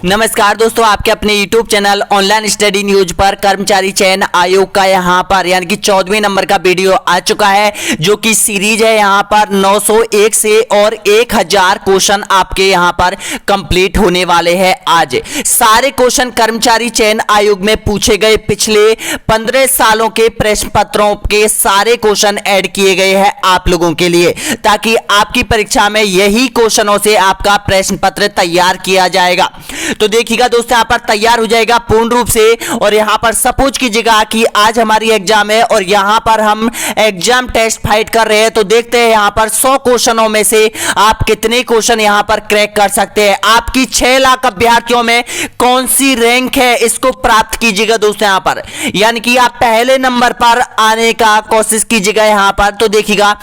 नमस्कार दोस्तों, आपके अपने YouTube channel online study news पर कर्मचारी चयन आयोग का यहाँ पर यानी कि 14वें नंबर का वीडियो आ चुका है, जो कि सीरीज है। यहाँ पर 901 से और 1000 क्वेश्चन आपके यहाँ पर कंप्लीट होने वाले हैं आज। सारे क्वेश्चन कर्मचारी चयन आयोग में पूछे गए पिछले 15 सालों के प्रश्न पत्रों के सारे क्वेश्चन ऐड किए गए हैं आप लोगों के लिए, ताकि आपकी परीक्षा में यही क्वेश्चनों से आपका प्रश्न पत्र तैयार किया जाएगा। तो देखिएगा दोस्तों, यहाँ पर तैयार हो जाएगा पूर्ण रूप से। और यहाँ पर सपोज कीजिएगा कि आज हमारी एग्जाम है और यहाँ पर हम एग्जाम टेस्ट फाइट कर रहे हैं, तो देखते हैं यहाँ पर 100 क्वेश्चनों में से आप कितने क्वेश्चन यहाँ पर क्रैक कर सकते हैं। आपकी 6 लाख अभ्यर्थियों में कौन सी रैंक है, इसको प्राप्त कीजिएगा दोस्तों यहाँ पर, यानी कि आप पहले नंबर पर आने का कोशिश कीजिएगा यहाँ पर। तो देखिएगा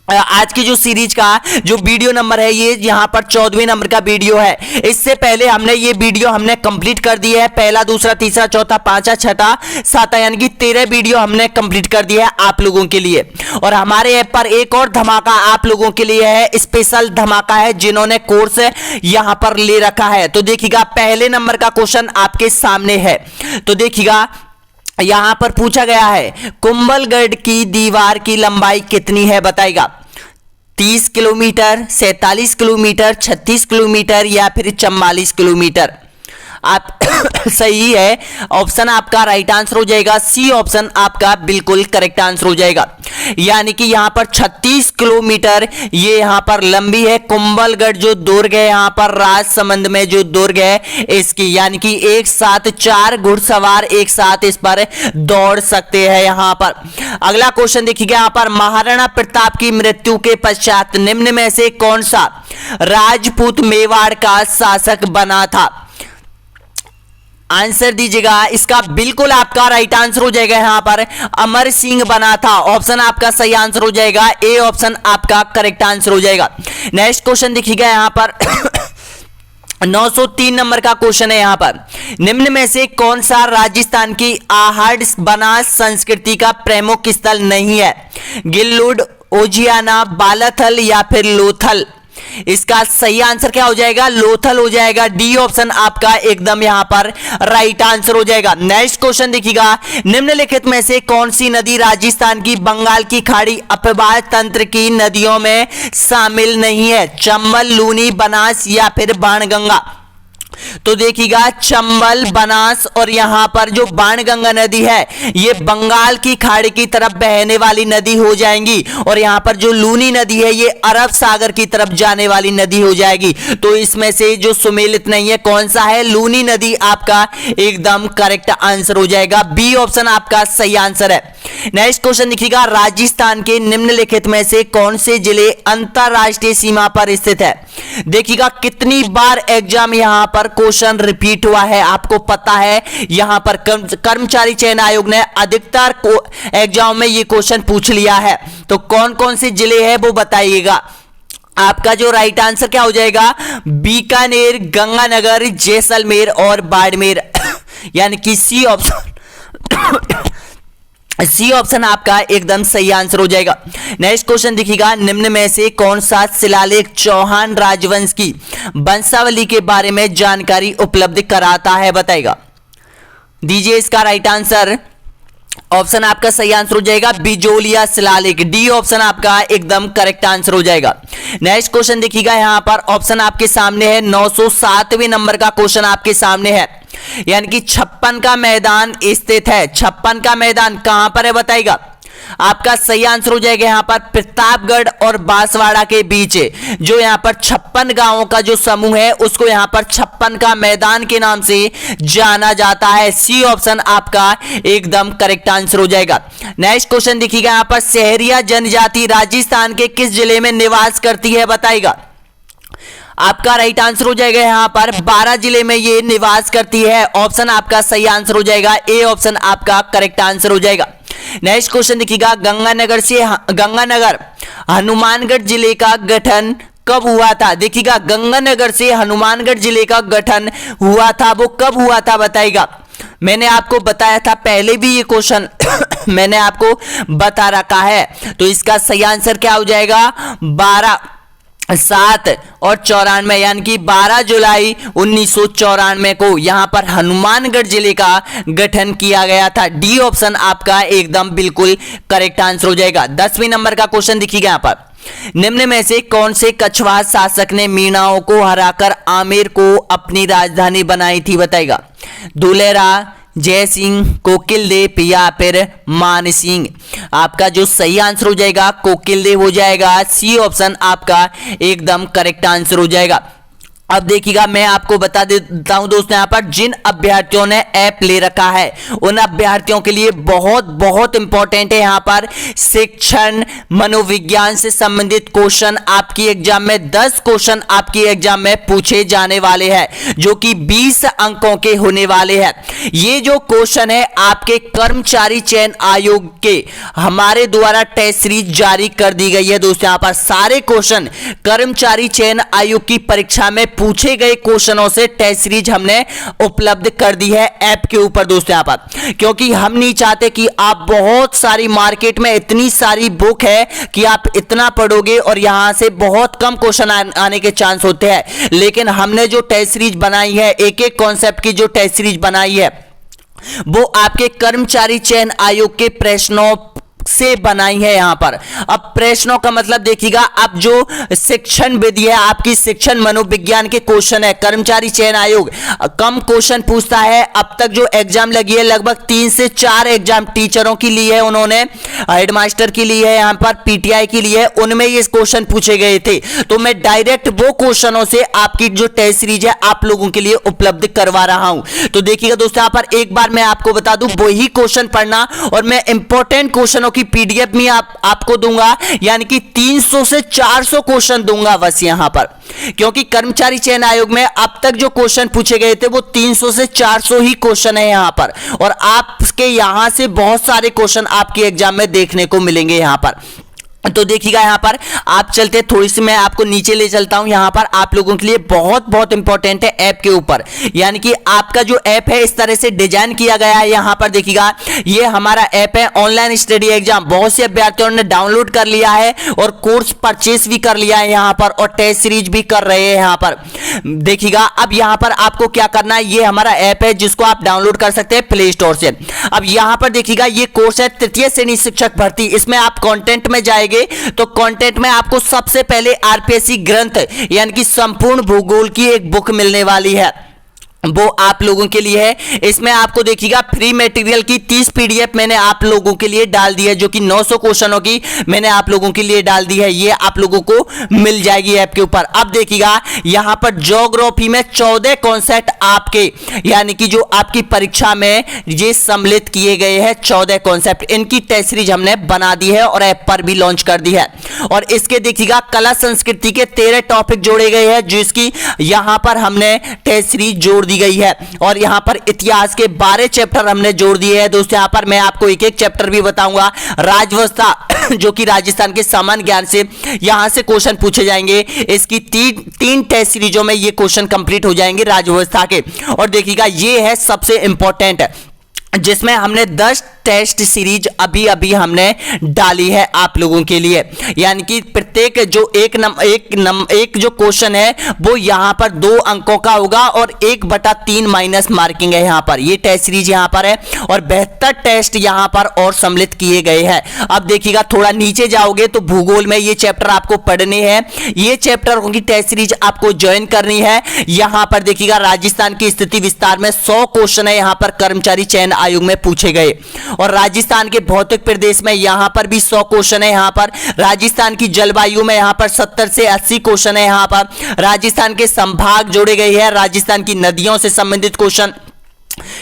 आज की जो सीरीज का जो वीडियो नंबर है, ये यहाँ पर 14वें नंबर का वीडियो है। इससे पहले हमने ये वीडियो कंप्लीट कर दिया है, पहला, दूसरा, तीसरा, चौथा, पांचवा, छठा, सातवां, यानी कि 13 वीडियो हमने कंप्लीट कर दिया है आप लोगों के लिए। और हमारे ऐप पर एक और धमाका आप लोगों के लिए है, स्पेशल धमाका है, जिन्होंने कोर्स यहाँ पर ले रखा है। तो देखिएगा पहले नंबर का क्वेश्चन आपके सामने है। तो देखिएगा यहां पर पूछा गया है, कुंभलगढ़ की दीवार की लंबाई कितनी है बताइएगा। 30 किलोमीटर, 47 किलोमीटर, 36 किलोमीटर या फिर 44 किलोमीटर। आप सही है, ऑप्शन आपका राइट आंसर हो जाएगा। सी ऑप्शन आपका बिल्कुल करेक्ट आंसर हो जाएगा। यानी कि यहां पर 36 किलोमीटर ये यहां पर लंबी है कुंभलगढ़ जो दुर्ग है, यहां पर राजसमंद में जो दुर्ग है इसकी, यानी कि एक साथ 4 घुड़सवार एक साथ इस पर दौड़ सकते हैं यहां पर। अगला क्वेश्चन देखिएगा यहां पर, महाराणा प्रताप की मृत्यु के पश्चात निम्न में से कौन सा राजपूत मेवाड़ का शासक बना था। आंसर दीजिएगा, इसका बिल्कुल आपका राइट आंसर हो जाएगा यहाँ पर अमर सिंह बना था। ऑप्शन आपका सही आंसर हो जाएगा, ए ऑप्शन आपका करेक्ट आंसर हो जाएगा। नेक्स्ट क्वेश्चन देखिएगा यहाँ पर 903 नंबर का क्वेश्चन है। यहाँ पर निम्न में से कौन सा राजस्थान की आहड़ बनास संस्कृति का प्रमुख स्थल नहीं है। गिल्लुड, ओजियाना, बालाथल या फिर लोथल। इसका सही आंसर क्या हो जाएगा, लोथल हो जाएगा। डी ऑप्शन आपका एकदम यहां पर राइट आंसर हो जाएगा। नेक्स्ट क्वेश्चन देखिएगा, निम्नलिखित में से कौन सी नदी राजस्थान की बंगाल की खाड़ी अपवाह तंत्र की नदियों में शामिल नहीं है। चंबल, लूनी, बनास या फिर बाणगंगा। तो देखिएगा चंबल, बनास और यहां पर जो बाणगंगा नदी है ये बंगाल की खाड़ी की तरफ बहने वाली नदी हो जाएंगी, और यहां पर जो लूनी नदी है ये अरब सागर की तरफ जाने वाली नदी हो जाएगी। तो इसमें से जो सुमेलित नहीं है कौन सा है, लूनी नदी आपका एकदम करेक्ट आंसर हो जाएगा। बी ऑप्शन आपका सही आंसर है। नेक्स्ट क्वेश्चन देखिएगा, राजस्थान के निम्नलिखित में से कौन से जिले अंतरराष्ट्रीय सीमा पर स्थित है। देखिएगा कितनी बार एग्जाम यहां पर क्वेश्चन रिपीट हुआ है आपको पता है। यहां पर कर्मचारी चयन आयोग ने अधिकतर एग्जाम में ये क्वेश्चन पूछ लिया है। तो कौन कौन से जिले हैं वो बताइएगा। आपका जो राइट आंसर क्या हो जाएगा, बीकानेर, गंगानगर, जैसलमेर और बाड़मेर, यानी कि सी ऑप्शन सी ऑप्शन आपका एकदम सही आंसर हो जाएगा। नेक्स्ट क्वेश्चन देखिएगा, निम्न में से कौन सा शिलालेख चौहान राजवंश की वंशावली के बारे में जानकारी उपलब्ध कराता है बताएगा। दीजिए इसका राइट आंसर। ऑप्शन आपका सही आंसर हो जाएगा बिजोलिया शिलालेख। डी ऑप्शन आपका एकदम करेक्ट आंसर हो जाएगा। नेक्स्ट क्वेश्चन देखिएगा यहां पर ऑप्शन आपके सामने है, 907वें नंबर का क्वेश्चन आपके सामने है, यानी कि 56 का मैदान स्थित है। 56 का मैदान कहां पर है बताइएगा। आपका सही आंसर हो जाएगा यहां पर प्रतापगढ़ और बांसवाड़ा के बीच, जो यहां पर 56 गांवों का जो समूह है उसको यहां पर 56 का मैदान के नाम से जाना जाता है। सी ऑप्शन आपका एकदम करेक्ट आंसर हो जाएगा। नेक्स्ट क्वेश्चन देखिएगा यहां पर, सहरिया जनजाति राजस्थान के किस जिले में निवास करती है बताइएगा। आपका राइट आंसर हो जाएगा यहां पर 12 जिले में ये निवास करती है। ऑप्शन आपका सही आंसर हो जाएगा, ए ऑप्शन आपका करेक्ट आंसर हो जाएगा। नेक्स्ट क्वेश्चन देखिएगा, गंगानगर हनुमानगढ़ जिले का गठन कब हुआ था। देखिएगा गंगानगर से हनुमानगढ़ जिले का गठन हुआ था, वो कब हुआ था बताइएगा। मैंने आपको बताया था पहले भी ये क्वेश्चन मैंने आपको बता रखा है। तो इसका सही आंसर क्या हो जाएगा, 7 और 94 यानी कि 12 जुलाई 1994 को यहां पर हनुमानगढ़ जिले का गठन किया गया था। डी ऑप्शन आपका एकदम बिल्कुल करेक्ट आंसर हो जाएगा। 10वें नंबर का क्वेश्चन देखिएगा यहां पर, निम्न में से कौन से कछवाहा शासक ने मीणाओं को हराकर आमेर को अपनी राजधानी बनाई थी, बताएगा। दुलेरा, जय सिंह, कोकिलदेव या फिर मान सिंह। आपका जो सही आंसर हो जाएगा कोकिलदेव हो जाएगा। सी ऑप्शन आपका एकदम करेक्ट आंसर हो जाएगा। अब देखिएगा मैं आपको बता देता हूं दोस्तों, यहां पर जिन अभ्यर्थियों ने ऐप ले रखा है उन अभ्यर्थियों के लिए बहुत बहुत इंपॉर्टेंट है यहां पर शिक्षण मनोविज्ञान से संबंधित क्वेश्चन आपकी एग्जाम में 10 क्वेश्चन आपकी एग्जाम में पूछे जाने वाले हैं जो कि 20 अंकों के होने वाले हैं। ये जो क्वेश्चन है आपके कर्मचारी चयन आयोग के हमारे द्वारा टेस्ट सीरीज जारी कर दी गई है दोस्तों। यहां पर सारे क्वेश्चन कर्मचारी चयन आयोग की परीक्षा में पूछे गए क्वेश्चनों से टेस्ट सीरीज हमने उपलब्ध कर दी है ऐप के ऊपर दोस्तों यहां पर, क्योंकि हम नहीं चाहते कि आप बहुत सारी मार्केट में इतनी सारी बुक है कि आप इतना पढ़ोगे और यहां से बहुत कम क्वेश्चन आने के चांस होते हैं। लेकिन हमने जो टेस्ट सीरीज बनाई है, एक एक कॉन्सेप्ट की जो टेस्ट सीरीज बनाई है वो आपके कर्मचारी चयन आयोग के प्रश्नों से बनाई है यहां पर। अब प्रश्नों का मतलब देखिएगा, अब जो शिक्षण विधि है आपकी शिक्षण मनोविज्ञान के क्वेश्चन है, कर्मचारी चयन आयोग कम क्वेश्चन पूछता है। अब तक जो एग्जाम लगी है लगभग 3 से 4 एग्जाम टीचरों की ली है, उन्होंने हेडमास्टर की ली है, यहां पर पीटीआई की ली है, उनमें ये क्वेश्चन पूछे गए थे। तो मैं डायरेक्ट वो क्वेश्चनों से आपकी जो टेस्ट सीरीज है आप लोगों के लिए उपलब्ध करवा रहा हूं। तो देखिएगा दोस्तों यहां पर एक बार मैं आपको बता दूं, वही क्वेश्चन पढ़ना और मैं इंपॉर्टेंट क्वेश्चनों की पीडीएफ में आपको दूंगा, यानी कि 300 से 400 क्वेश्चन दूंगा बस यहां पर, क्योंकि कर्मचारी चयन आयोग में अब तक जो क्वेश्चन पूछे गए थे वो 300 से 400 ही क्वेश्चन है यहां पर, और आपके यहां से बहुत सारे क्वेश्चन आपके एग्जाम में देखने को मिलेंगे यहां पर। तो देखिएगा यहां पर आप चलते, थोड़ी सी मैं आपको नीचे ले चलता हूं। यहां पर आप लोगों के लिए बहुत बहुत इंपॉर्टेंट है ऐप के ऊपर, यानी कि आपका जो ऐप है इस तरह से डिजाइन किया गया है। यहां पर देखिएगा ये हमारा ऐप है ऑनलाइन स्टडी एग्जाम, बहुत से अभ्यर्थियों ने डाउनलोड कर लिया है और कोर्स परचेस भी कर लिया है यहां पर, और टेस्ट सीरीज भी कर रहे हैं यहां पर। देखिएगा अब यहां पर आपको क्या करना है, ये हमारा ऐप है जिसको आप डाउनलोड कर सकते हैं प्ले स्टोर से। अब यहां पर देखिएगा ये कोर्स है तृतीय श्रेणी शिक्षक भर्ती, इसमें आप कंटेंट में जाएंगे तो कंटेंट में आपको सबसे पहले आरपीएससी ग्रंथ यानी कि संपूर्ण भूगोल की एक बुक मिलने वाली है, वो आप लोगों के लिए है। इसमें आपको देखिएगा फ्री मटेरियल की 30 पीडीएफ मैंने आप लोगों के लिए डाल दी है, जो कि 900 क्वेश्चनों की मैंने आप लोगों के लिए डाल दी है, ये आप लोगों को मिल जाएगी ऐप के ऊपर। अब देखिएगा यहां पर ज्योग्राफी में 14 कॉन्सेप्ट आपके यानी कि जो आपकी परीक्षा में ये सम्मिलित किए गए हैं 14 कॉन्सेप्ट, इनकी टेस्ट सीरीज हमने बना दी है और ऐप पर भी लॉन्च कर दी है। और इसके देखिएगा कला संस्कृति के 13 टॉपिक जोड़े गए हैं जिसकी यहां पर हमने टेस्ट सीरीज जोड़ दी गई है, और यहां पर इतिहास के 12 चैप्टर हमने जोड़ दिए हैं दोस्तों। यहां पर मैं आपको एक एक चैप्टर भी बताऊंगा। राजव्यवस्था जो कि राजस्थान के सामान्य ज्ञान से यहां से क्वेश्चन पूछे जाएंगे, इसकी तीन टेस्ट सीरीजों में ये क्वेश्चन कंप्लीट हो जाएंगे राजव्यवस्था के। और देखिएगा ये है सबसे इंपॉर्टेंट जिसमें हमने 10 टेस्ट सीरीज अभी अभी हमने डाली है आप लोगों के लिए, यानी कि प्रत्येक जो एक जो क्वेश्चन है वो यहां पर 2 अंकों का होगा और 1/3 माइनस मार्किंग है यहां पर। ये टेस्ट सीरीज यहां पर है और 72 टेस्ट यहां पर और सम्मिलित किए गए हैं। अब देखिएगा थोड़ा नीचे जाओगे तो भूगोल में ये चैप्टर आपको पढ़ने हैं, ये चैप्टर की टेस्ट सीरीज आपको ज्वाइन करनी है। यहां पर देखिएगा राजस्थान की स्थिति विस्तार में 100 क्वेश्चन है यहां पर कर्मचारी चयन आयोग में पूछे गए, और राजस्थान के भौतिक प्रदेश में यहां पर भी 100 क्वेश्चन है। यहां पर राजस्थान की जलवायु में यहां पर 70 से 80 क्वेश्चन है। यहां पर राजस्थान के संभाग जोड़े गए हैं, राजस्थान की नदियों से संबंधित क्वेश्चन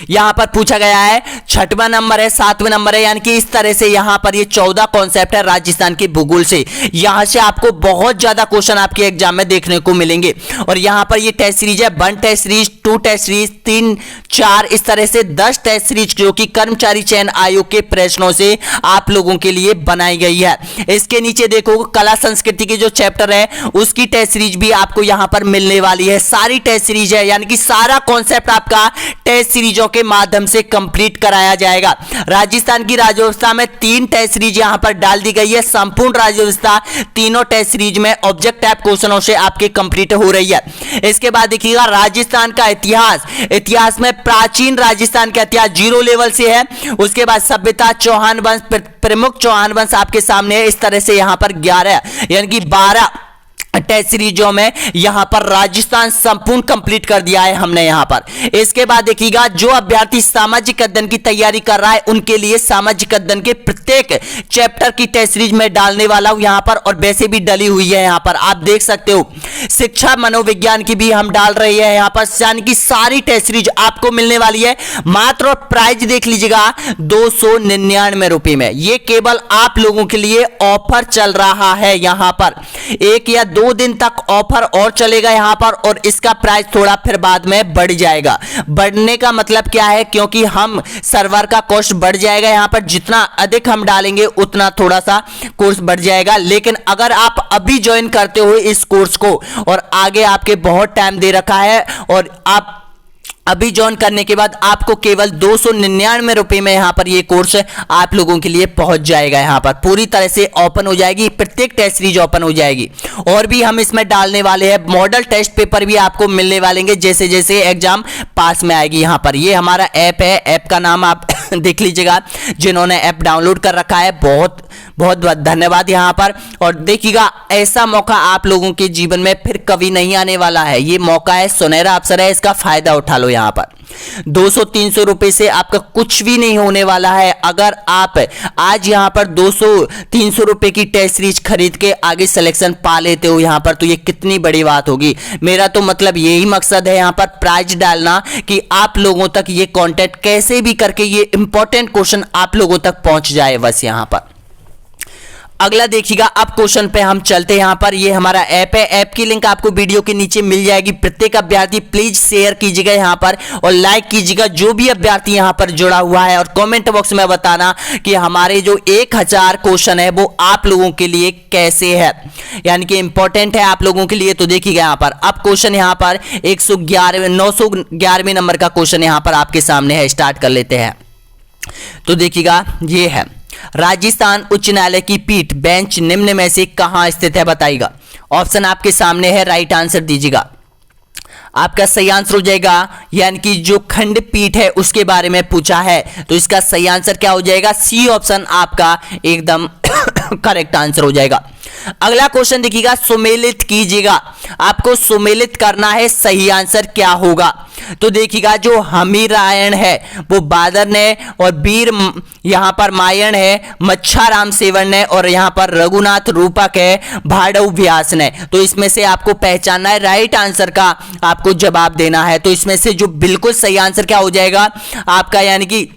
यहां पर पूछा गया है। 6वां नंबर है, 7वां नंबर है, यानी कि इस तरह से यहां पर ये 14 कॉन्सेप्ट है राजस्थान के भूगोल से। यहां से आपको बहुत ज्यादा क्वेश्चन आपके एग्जाम में देखने को मिलेंगे। और यहां पर ये टेस्ट सीरीज है 1 टेस्ट सीरीज, 2 टेस्ट सीरीज, 3, 4 इस तरह से 10 टेस्ट सीरीज जो कि कर्मचारी चयन आयोग के प्रश्नों से आप लोगों के लिए बनाई गई है। इसके नीचे देखो कला संस्कृति के जो चैप्टर है उसकी टेस्ट सीरीज भी आपको यहां पर मिलने वाली है। सारी टेस्ट सीरीज है, यानी कि सारा कॉन्सेप्ट आपका टेस्ट सीरीज सीरीजों के माध्यम से कंप्लीट कराया जाएगा। राजस्थान की राज्य व्यवस्था में 3 टेस्ट सीरीज यहां पर डाल दी गई है। संपूर्ण राज्य व्यवस्था तीनों टेस्ट सीरीज में ऑब्जेक्ट टाइप क्वेश्चनों से आपके कंप्लीट हो रही है। इसके बाद देखिएगा राजस्थान का इतिहास में प्राचीन राजस्थान का इतिहास 0 लेवल से है। उसके बाद सभ्यता, चौहान वंश, प्रमुख चौहान वंश आपके सामने है। इस तरह से यहां पर 11 यानी कि 12 टेस्ट सीरीजों में यहां पर राजस्थान संपूर्ण कंप्लीट कर दिया है हमने यहां पर। इसके बाद देखिएगा जो अभ्यर्थी सामाजिक अध्ययन की तैयारी कर रहा है उनके लिए सामाजिक अध्ययन के प्रत्येक चैप्टर की टेस्ट सीरीज में डालने वाला हूं यहां पर, और वैसे भी डली हुई है यहां पर, आप देख सकते हो। शिक्षा मनोविज्ञान की भी हम डाल रहे हैं यहां पर, यानी कि सारी टेस्ट सीरीज आपको मिलने वाली है मात्र। प्राइस देख लीजिएगा 299 रुपए में। यह केवल आप लोगों के लिए ऑफर चल रहा है यहां पर, 1 या 2 दिन तक ऑफर और चलेगा यहां पर, और इसका प्राइस थोड़ा फिर बाद में बढ़ जाएगा। बढ़ने का मतलब क्या है, क्योंकि हम सर्वर का कॉस्ट बढ़ जाएगा यहां पर, जितना अधिक हम डालेंगे उतना थोड़ा सा कोर्स बढ़ जाएगा। लेकिन अगर आप अभी ज्वाइन करते हो इस कोर्स को और आगे आपके बहुत टाइम दे रखा है, और आप अभी ज्वाइन करने के बाद आपको केवल 299 रुपए में यहां पर ये कोर्स आप लोगों के लिए पहुंच जाएगा। यहां पर पूरी तरह से ओपन हो जाएगी, प्रत्येक टेस्ट सीरीज ओपन हो जाएगी। और भी हम इसमें डालने वाले हैं, मॉडल टेस्ट पेपर भी आपको मिलने वाले हैं जैसे जैसे एग्जाम पास में आएगी। यहां पर ये हमारा ऐप है, ऐप का नाम आप देख लीजिएगा। जिन्होंने ऐप डाउनलोड कर रखा है बहुत बहुत धन्यवाद यहां पर। और देखिएगा ऐसा मौका आप लोगों के जीवन में फिर कभी नहीं आने वाला है। ये मौका है, सुनहरा अवसर है, इसका फायदा उठा लो। यहां पर 200-300 रुपए से आपका कुछ भी नहीं होने वाला है। अगर आप आज यहां पर 200-300 रुपए की टेस्ट सीरीज खरीद के आगे सिलेक्शन पा लेते हो यहां पर, तो ये कितनी बड़ी बात होगी। मेरा तो मतलब यही मकसद है यहां पर प्राइज डालना कि आप लोगों तक ये कंटेंट कैसे भी करके ये इंपॉर्टेंट क्वेश्चन आप लोगों तक पहुंच जाए बस। यहां पर अगला देखिएगा, अब क्वेश्चन पे हम चलते हैं। यहां पर ये हमारा ऐप है, ऐप की लिंक आपको वीडियो के नीचे मिल जाएगी। प्रत्येक अभ्यर्थी प्लीज शेयर कीजिएगा यहां पर और लाइक कीजिएगा जो भी अभ्यर्थी यहां पर जुड़ा हुआ है, और कमेंट बॉक्स में बताना कि हमारे जो 1000 क्वेश्चन है वो आप लोगों के लिए कैसे है, यानी कि इंपॉर्टेंट है आप लोगों के लिए। तो देखिएगा यहां पर अब क्वेश्चन यहां पर 911वें नंबर का क्वेश्चन यहां पर आपके सामने है। स्टार्ट कर लेते हैं। तो देखिएगा ये है, राजस्थान उच्च न्यायालय की पीठ बेंच निम्न में से कहां स्थित है बताइएगा। ऑप्शन आपके सामने है, राइट आंसर दीजिएगा। आपका सही आंसर हो जाएगा, यानी कि जो खंडपीठ है उसके बारे में पूछा है, तो इसका सही आंसर क्या हो जाएगा, सी ऑप्शन आपका एकदम करेक्ट आंसर हो जाएगा। अगला क्वेश्चन देखिएगा, सुमेलित कीजिएगा। आपको सुमेलित करना है, सही आंसर क्या होगा। तो देखिएगा जो हमीरायण है वो बादर ने, और वीर यहां पर मायण है, मच्छाराम सेवन ने, और यहां पर रघुनाथ रूपक है भाड़व व्यास ने। तो इसमें से आपको पहचानना है, राइट आंसर का आपको जवाब देना है। तो इसमें से जो बिल्कुल सही आंसर क्या हो जाएगा आपका, यानी कि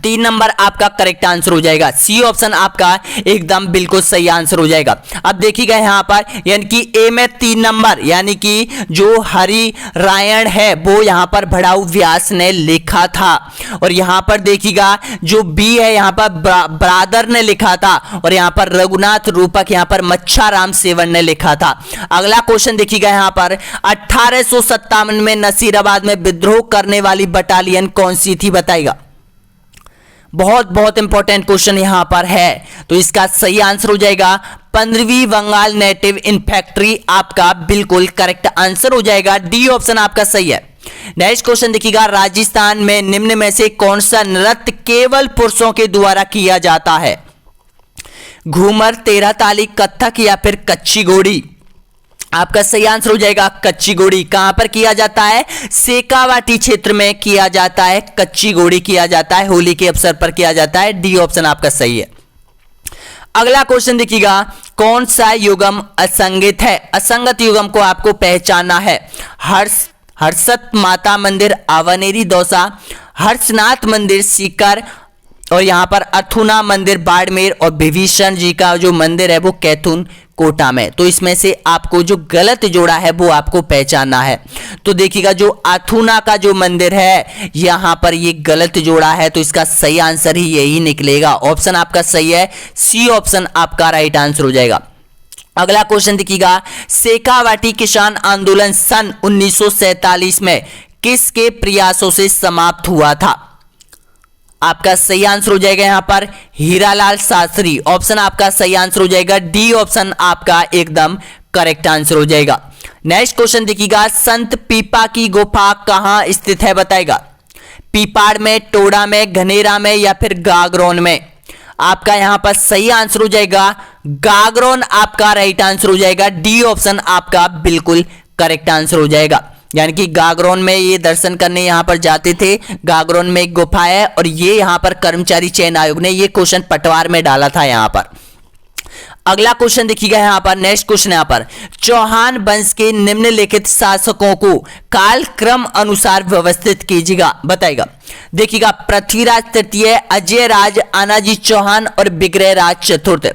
3 नंबर आपका करेक्ट आंसर हो जाएगा। सी ऑप्शन आपका एकदम बिल्कुल सही आंसर हो जाएगा। अब देखिएगा यहां पर, यानी कि ए में 3 नंबर, यानी कि जो हरि रायण है वो यहां पर भड़ाऊ व्यास ने लिखा था, और यहां पर देखिएगा जो बी है यहां पर ब्रादर ने लिखा था, और यहां पर रघुनाथ रूपक यहां पर मच्छाराम सेवन ने लिखा था। अगला क्वेश्चन देखिएगा यहां पर, 1857 में नसीराबाद में विद्रोह करने वाली बटालियन कौन सी थी बताइएगा। बहुत बहुत इंपॉर्टेंट क्वेश्चन यहां पर है, तो इसका सही आंसर हो जाएगा 15वीं बंगाल नेटिव इन्फेंट्री आपका बिल्कुल करेक्ट आंसर हो जाएगा। डी ऑप्शन आपका सही है। नेक्स्ट क्वेश्चन देखिएगा, राजस्थान में निम्न में से कौन सा नृत्य केवल पुरुषों के द्वारा किया जाता है। घूमर, 13 ताली, कथक या फिर कच्ची घोड़ी। आपका सही आंसर हो जाएगा कच्ची घोड़ी। कहां पर किया जाता है, शेखावाटी क्षेत्र में किया जाता है, कच्ची घोड़ी किया जाता है, होली के अवसर पर किया जाता है। डी ऑप्शन आपका सही है। अगला क्वेश्चन देखिएगा, कौन सा युगम असंगत है। असंगत युगम को आपको पहचानना है। हर्षत माता मंदिर अवनेरी दौसा, हर्षनाथ मंदिर सीकर, और यहां पर अथुना मंदिर बाड़मेर, और विभीषण जी का जो मंदिर है वो कैथुन कोटा में। तो इसमें से आपको जो गलत जोड़ा है वो आपको पहचानना है। तो देखिएगा जो अथुना का जो मंदिर है यहां पर ये गलत जोड़ा है, तो इसका सही आंसर ही यही निकलेगा। ऑप्शन आपका सही है, सी ऑप्शन आपका राइट आंसर हो जाएगा। अगला क्वेश्चन देखिएगा, शेखावाटी किसान आंदोलन सन 1947 में किसके प्रयासों से समाप्त हुआ था? आपका सही आंसर हो जाएगा यहां पर हीरालाल शास्त्री। ऑप्शन आपका सही आंसर हो जाएगा डी ऑप्शन आपका एकदम करेक्ट आंसर हो जाएगा। नेक्स्ट क्वेश्चन देखिएगा, संत पीपा की गुफा कहां स्थित है बताएगा? पीपाड़ में, टोडा में, घनेरा में या फिर गागरोन में? आपका यहां पर सही आंसर हो जाएगा गागरोन आपका राइट आंसर हो जाएगा। डी ऑप्शन आपका बिल्कुल करेक्ट आंसर हो जाएगा। यानी कि गागरोन में ये दर्शन करने यहां पर जाते थे। गागरोन में एक गुफा है और ये यहां पर कर्मचारी चयन आयोग ने ये क्वेश्चन पटवार में डाला था यहां पर। अगला क्वेश्चन देखिएगा यहां पर, नेक्स्ट क्वेश्चन यहां पर, चौहान वंश के निम्नलिखित शासकों को कालक्रम अनुसार व्यवस्थित कीजिएगा बताएगा? देखिएगा, पृथ्वीराज तृतीय, अजय राज, आनाजी चौहान और विग्रह राज चतुर्थ।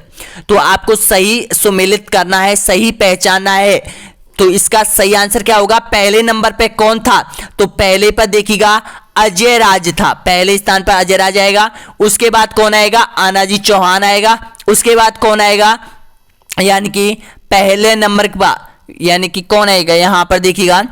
तो आपको सही सुमेलित करना है, सही पहचानना है। तो इसका सही आंसर क्या होगा? पहले नंबर पे कौन था? तो पहले पर देखिएगा अजय राज था, पहले स्थान पर अजय राज आएगा। उसके बाद कौन आएगा? आनाजी चौहान आएगा। उसके बाद कौन आएगा? यानी कि पहले नंबर के बाद यानी कि कौन आएगा यहां पर देखिएगा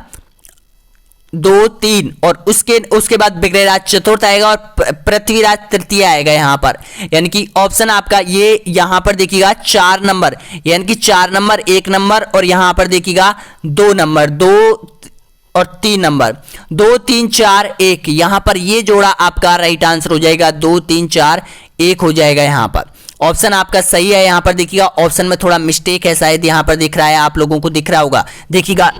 2, 3 और उसके बाद विग्रहराज चतुर्थ आएगा और पृथ्वीराज तृतीय आएगा यहां पर। यानी कि ऑप्शन आपका ये यहां पर देखिएगा 4 नंबर, यानी कि 4 नंबर, 1 नंबर और यहां पर देखिएगा 2 नंबर, 2 और 3 नंबर, 2, 3, 4, 1। यहां पर ये जोड़ा आपका राइट आंसर हो जाएगा, 2, 3, 4, 1 हो जाएगा यहां पर। ऑप्शन आपका सही है। यहां पर देखिएगा ऑप्शन में थोड़ा मिस्टेक है, शायद यहां पर दिख रहा है, आप लोगों को दिख रहा होगा। देखिएगा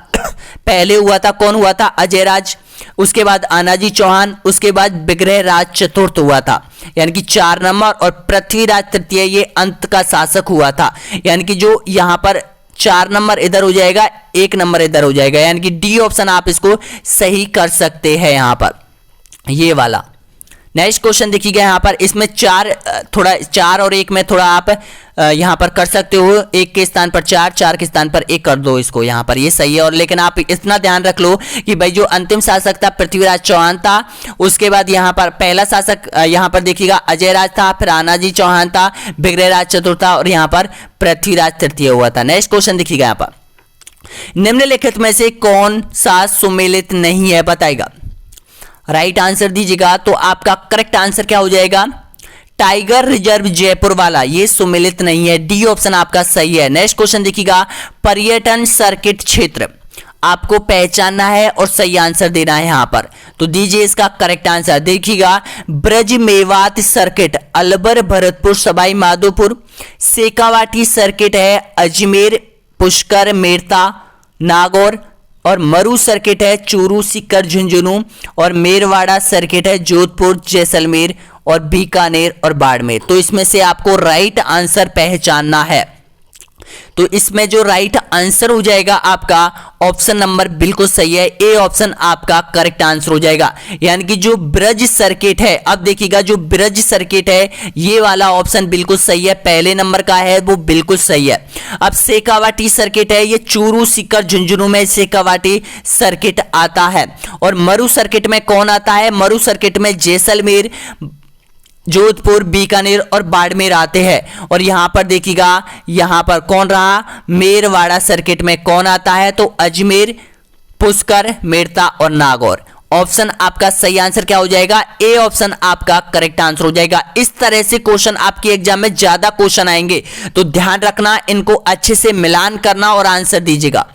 पहले हुआ था, कौन हुआ था? अजय राज, उसके बाद आनाजी चौहान, उसके बाद विग्रह राज चतुर्थ हुआ था, यानी कि 4 नंबर, और पृथ्वीराज तृतीय ये अंत का शासक हुआ था। यानी कि जो यहां पर 4 नंबर इधर हो जाएगा, 1 नंबर इधर हो जाएगा, यानी कि डी ऑप्शन आप इसको सही कर सकते हैं यहां पर, ये वाला। नेक्स्ट क्वेश्चन देखिएगा यहां पर, इसमें 4 और 1 में थोड़ा आप यहां पर कर सकते हो। 1 के स्थान पर 4, 4 के स्थान पर 1 कर दो इसको, यहां पर ये सही है। और लेकिन आप इतना ध्यान रख लो कि भाई जो अंतिम शासक था पृथ्वीराज चौहान था, उसके बाद यहां पर पहला शासक यहां पर देखिएगा अजय राज था, फिर आनाजी चौहान था, विग्रहराज चतुर्थ था और यहां पर पृथ्वीराज तृतीय हुआ था। नेक्स्ट क्वेश्चन देखिएगा यहां पर, निम्नलिखित में से कौन सा सुमेलित नहीं है बताएगा? राइट आंसर दीजिएगा। तो आपका करेक्ट आंसर क्या हो जाएगा? टाइगर रिजर्व जयपुर वाला ये सुमेलित नहीं है, डी ऑप्शन आपका सही है। नेक्स्ट क्वेश्चन देखिएगा, पर्यटन सर्किट क्षेत्र आपको पहचानना है और सही आंसर देना है यहां पर। तो दीजिए इसका करेक्ट आंसर। देखिएगा, ब्रज मेवात सर्किट अलवर, भरतपुर, सवाई माधोपुर। शेखावाटी सर्किट है अजमेर, पुष्कर, मेरता, नागौर। और मरु सर्किट है चूरू, सीकर, झुंझुनू। और मेरवाड़ा सर्किट है जोधपुर, जैसलमेर और बीकानेर और बाड़मेर। तो इसमें से आपको राइट आंसर पहचानना है। तो इसमें जो राइट आंसर हो जाएगा आपका ऑप्शन नंबर बिल्कुल सही है, ए ऑप्शन आपका करेक्ट आंसर हो जाएगा। यानी कि जो ब्रज सर्किट है, अब देखिएगा जो ब्रज सर्किट है ये वाला ऑप्शन बिल्कुल सही है, पहले नंबर का है वो बिल्कुल सही है। अब शेखावाटी सर्किट है, ये चूरू, सीकर, झुंझुनू में शेखावाटी सर्किट आता है। और मरु सर्किट में कौन आता है? मरु सर्किट में जैसलमेर, जोधपुर, बीकानेर और बाड़मेर आते हैं। और यहां पर देखिएगा यहां पर कौन रहा? मेरवाड़ा सर्किट में कौन आता है? तो अजमेर, पुष्कर, मेरता और नागौर। ऑप्शन आपका सही आंसर क्या हो जाएगा? ए ऑप्शन आपका करेक्ट आंसर हो जाएगा। इस तरह से क्वेश्चन आपके एग्जाम में ज्यादा क्वेश्चन आएंगे, तो ध्यान रखना, इनको अच्छे से मिलान करना और आंसर दीजिएगा।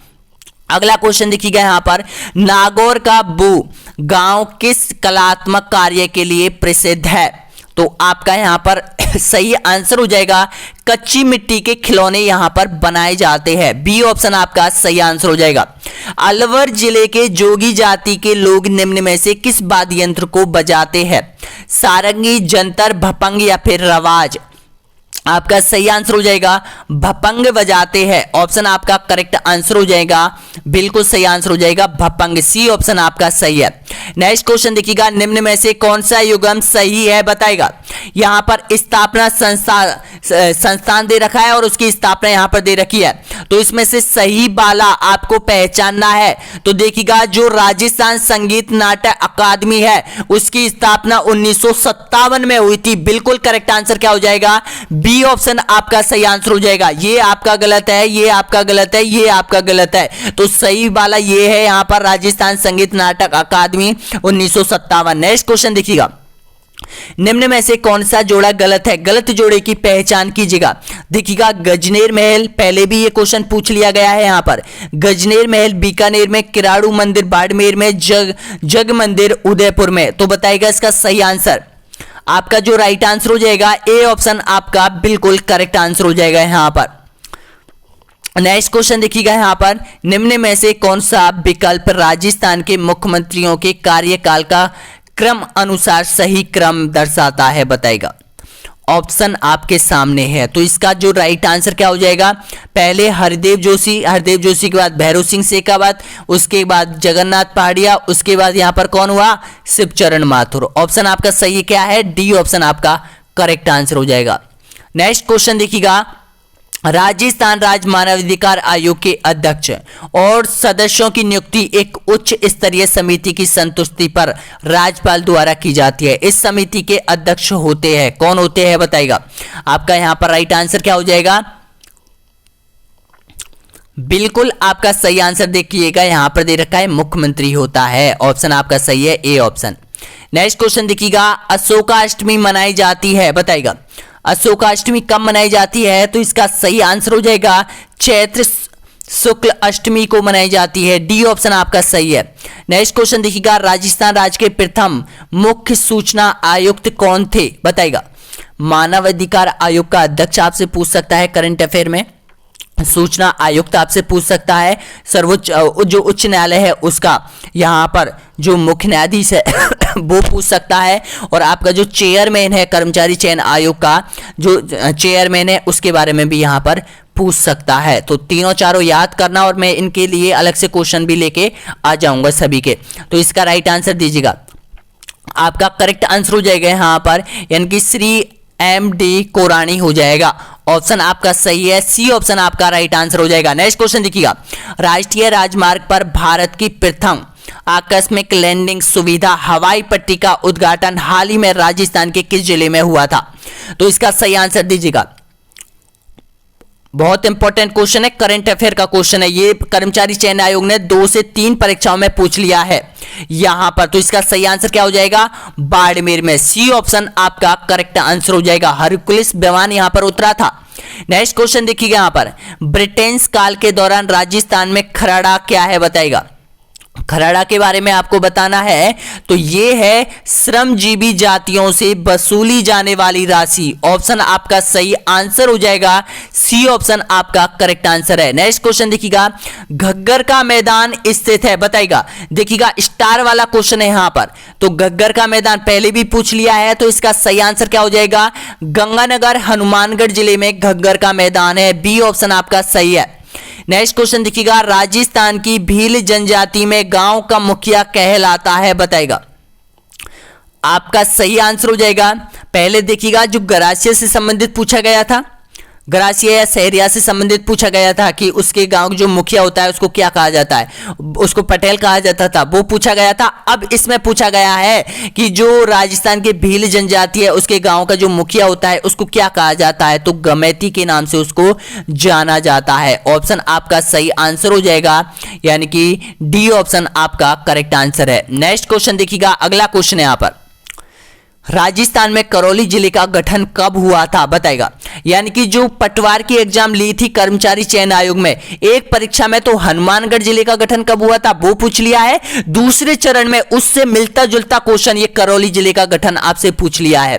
अगला क्वेश्चन देखिएगा यहां पर, नागौर का बू गांव किस कलात्मक कार्य के लिए प्रसिद्ध है? तो आपका यहां पर सही आंसर हो जाएगा कच्ची मिट्टी के खिलौने यहां पर बनाए जाते हैं, बी ऑप्शन आपका सही आंसर हो जाएगा। अलवर जिले के जोगी जाति के लोग निम्न में से किस वाद्य यंत्र को बजाते हैं? सारंगी, जंतर, भपंग या फिर रवाज? आपका सही आंसर हो जाएगा भपंग बजाते हैं, ऑप्शन आपका करेक्ट आंसर हो जाएगा, बिल्कुल सही आंसर हो जाएगा भपंग, सी ऑप्शन आपका सही है। नेक्स्ट क्वेश्चन देखिएगा, निम्न में से कौन सा युग्म सही है बताएगा। यहां पर स्थापना संस्थान दे रखा है और उसकी स्थापना यहां पर दे रखी है, तो इसमें से सही वाला आपको पहचानना है। तो देखिएगा, जो राजस्थान संगीत नाटक अकादमी है उसकी स्थापना 1957 में हुई थी। बिल्कुल करेक्ट आंसर क्या हो जाएगा, बी ऑप्शन आपका सही आंसर हो जाएगा। ये आपका गलत है, ये आपका गलत है, ये आपका गलत है, तो सही वाला ये है यहां पर राजस्थान संगीत नाटक अकादमी 1957। नेक्स्ट क्वेश्चन देखिएगा, निम्न में से कौन सा जोड़ा गलत है, गलत जोड़े की पहचान कीजिएगा। देखिएगा, गजनेर महल, पहले भी ये क्वेश्चन पूछ लिया गया है यहां पर। गजनेर महल बीकानेर में, किराड़ू मंदिर बाड़मेर में, जग मंदिर उदयपुर में। तो बताइएगा इसका सही आंसर। आपका जो राइट आंसर हो जाएगा ए ऑप्शन आपका बिल्कुल करेक्ट आंसर हो जाएगा यहां पर। नेक्स्ट क्वेश्चन देखिएगा यहां पर, निम्न में से कौन सा विकल्प राजस्थान के मुख्यमंत्रियों के कार्यकाल का क्रम अनुसार सही क्रम दर्शाता है बताएगा। ऑप्शन आपके सामने है, तो इसका जो राइट आंसर क्या हो जाएगा, पहले हरदेव जोशी, हरदेव जोशी के बाद भैरव सिंह शेखावत, उसके बाद जगन्नाथ पहाड़िया, उसके बाद यहां पर कौन हुआ, शिवचरण माथुर। ऑप्शन आपका सही क्या है, डी ऑप्शन आपका करेक्ट आंसर हो जाएगा। नेक्स्ट क्वेश्चन देखिएगा, राजस्थान राज्य मानवाधिकार आयोग के अध्यक्ष और सदस्यों की नियुक्ति एक उच्च स्तरीय समिति की संतुष्टि पर राज्यपाल द्वारा की जाती है। इस समिति के अध्यक्ष होते हैं, कौन होते हैं बताइएगा। आपका यहां पर राइट आंसर क्या हो जाएगा, बिल्कुल आपका सही आंसर देखिएगा, यहां पर दे रखा है मुख्यमंत्री होता है। ऑप्शन आपका सही है, ए ऑप्शन। नेक्स्ट क्वेश्चन देखिएगा, अशोकाष्टमी मनाई जाती है बताइएगा। अशोकाष्टमी कब मनाई जाती है, तो इसका सही आंसर हो जाएगा चैत्र शुक्ल अष्टमी को मनाई जाती है। डी ऑप्शन आपका सही है। नेक्स्ट क्वेश्चन देखिएगा, राजस्थान राज्य के प्रथम मुख्य सूचना आयुक्त कौन थे बताइएगा। मानव अधिकार आयोग का अध्यक्ष आपसे पूछ सकता है करंट अफेयर में, सूचना आयुक्त आपसे पूछ सकता है, सर्वोच्च जो उच्च न्यायालय है उसका यहाँ पर जो मुख्य न्यायाधीश है वो पूछ सकता है, और आपका जो चेयरमैन है कर्मचारी चयन आयोग का जो चेयरमैन है उसके बारे में भी यहाँ पर पूछ सकता है। तो तीनों चारों याद करना, और मैं इनके लिए अलग से क्वेश्चन भी लेके आ जाऊंगा सभी के। तो इसका राइट आंसर दीजिएगा, आपका करेक्ट आंसर हो जाएगा यहाँ पर, यानी कि श्री एम.डी. कोरानी हो जाएगा। ऑप्शन आपका सही है, सी ऑप्शन आपका राइट आंसर हो जाएगा। नेक्स्ट क्वेश्चन देखिएगा, राष्ट्रीय राजमार्ग पर भारत की प्रथम आकस्मिक लैंडिंग सुविधा हवाई पट्टी का उद्घाटन हाल ही में राजस्थान के किस जिले में हुआ था, तो इसका सही आंसर दीजिएगा। बहुत इंपॉर्टेंट क्वेश्चन है, करंट अफेयर का क्वेश्चन है ये, कर्मचारी चयन आयोग ने 2 से 3 परीक्षाओं में पूछ लिया है यहां पर। तो इसका सही आंसर क्या हो जाएगा, बाड़मेर में। सी ऑप्शन आपका करेक्ट आंसर हो जाएगा, हरकुलिस विमान यहां पर उतरा था। नेक्स्ट क्वेश्चन देखिएगा यहां पर, ब्रिटेन काल के दौरान राजस्थान में खराड़ा क्या है बताएगा। खराड़ा के बारे में आपको बताना है, तो ये है श्रमजीवी जातियों से वसूली जाने वाली राशि। ऑप्शन आपका सही आंसर हो जाएगा, सी ऑप्शन आपका करेक्ट आंसर है। नेक्स्ट क्वेश्चन देखिएगा, घग्गर का मैदान स्थित है बताइएगा। देखिएगा स्टार वाला क्वेश्चन है यहां पर, तो घग्गर का मैदान पहले भी पूछ लिया है, तो इसका सही आंसर क्या हो जाएगा, गंगानगर हनुमानगढ़ जिले में घग्गर का मैदान है। बी ऑप्शन आपका सही है। नेक्स्ट क्वेश्चन देखिएगा, राजस्थान की भील जनजाति में गांव का मुखिया कहलाता है बताएगा। आपका सही आंसर हो जाएगा, पहले देखिएगा जो गरासिया से संबंधित पूछा गया था, गरासिया या सहरिया से संबंधित पूछा गया था कि उसके गांव जो मुखिया होता है उसको क्या कहा जाता है, उसको पटेल कहा जाता था, वो पूछा गया था। अब इसमें पूछा गया है कि जो राजस्थान के भील जनजाति है उसके गांव का जो मुखिया होता है उसको क्या कहा जाता है, तो गमेती के नाम से उसको जाना जाता है। ऑप्शन आपका सही आंसर हो जाएगा, यानी कि डी ऑप्शन आपका करेक्ट आंसर है। नेक्स्ट क्वेश्चन देखिएगा, अगला क्वेश्चन है यहां पर, राजस्थान में करौली जिले का गठन कब हुआ था बताएगा। यानी कि जो पटवार की एग्जाम ली थी कर्मचारी चयन आयोग में, एक परीक्षा में तो हनुमानगढ़ जिले का गठन कब हुआ था वो पूछ लिया है, दूसरे चरण में उससे मिलता जुलता क्वेश्चन ये करौली जिले का गठन आपसे पूछ लिया है।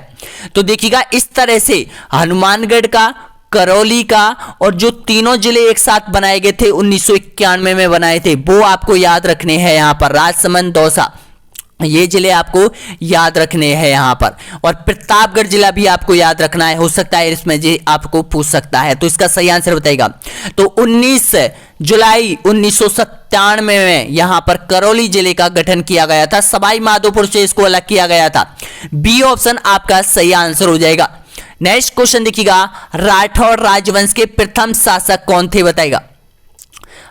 तो देखिएगा इस तरह से हनुमानगढ़ का, करौली का और जो तीनों जिले एक साथ बनाए गए थे 1991 में बनाए थे, वो आपको याद रखने हैं यहां पर। राजसमंद, दौसा, ये जिले आपको याद रखने हैं यहां पर, और प्रतापगढ़ जिला भी आपको याद रखना है, हो सकता है इसमें जी आपको पूछ सकता है। तो इसका सही आंसर बताइएगा। तो 19 जुलाई 1970 1997 में यहां पर करौली जिले का गठन किया गया था। सवाई माधोपुर से इसको अलग किया गया था। बी ऑप्शन आपका सही आंसर हो जाएगा। नेक्स्ट क्वेश्चन देखिएगा, राठौर राजवंश के प्रथम शासक कौन थे बताएगा।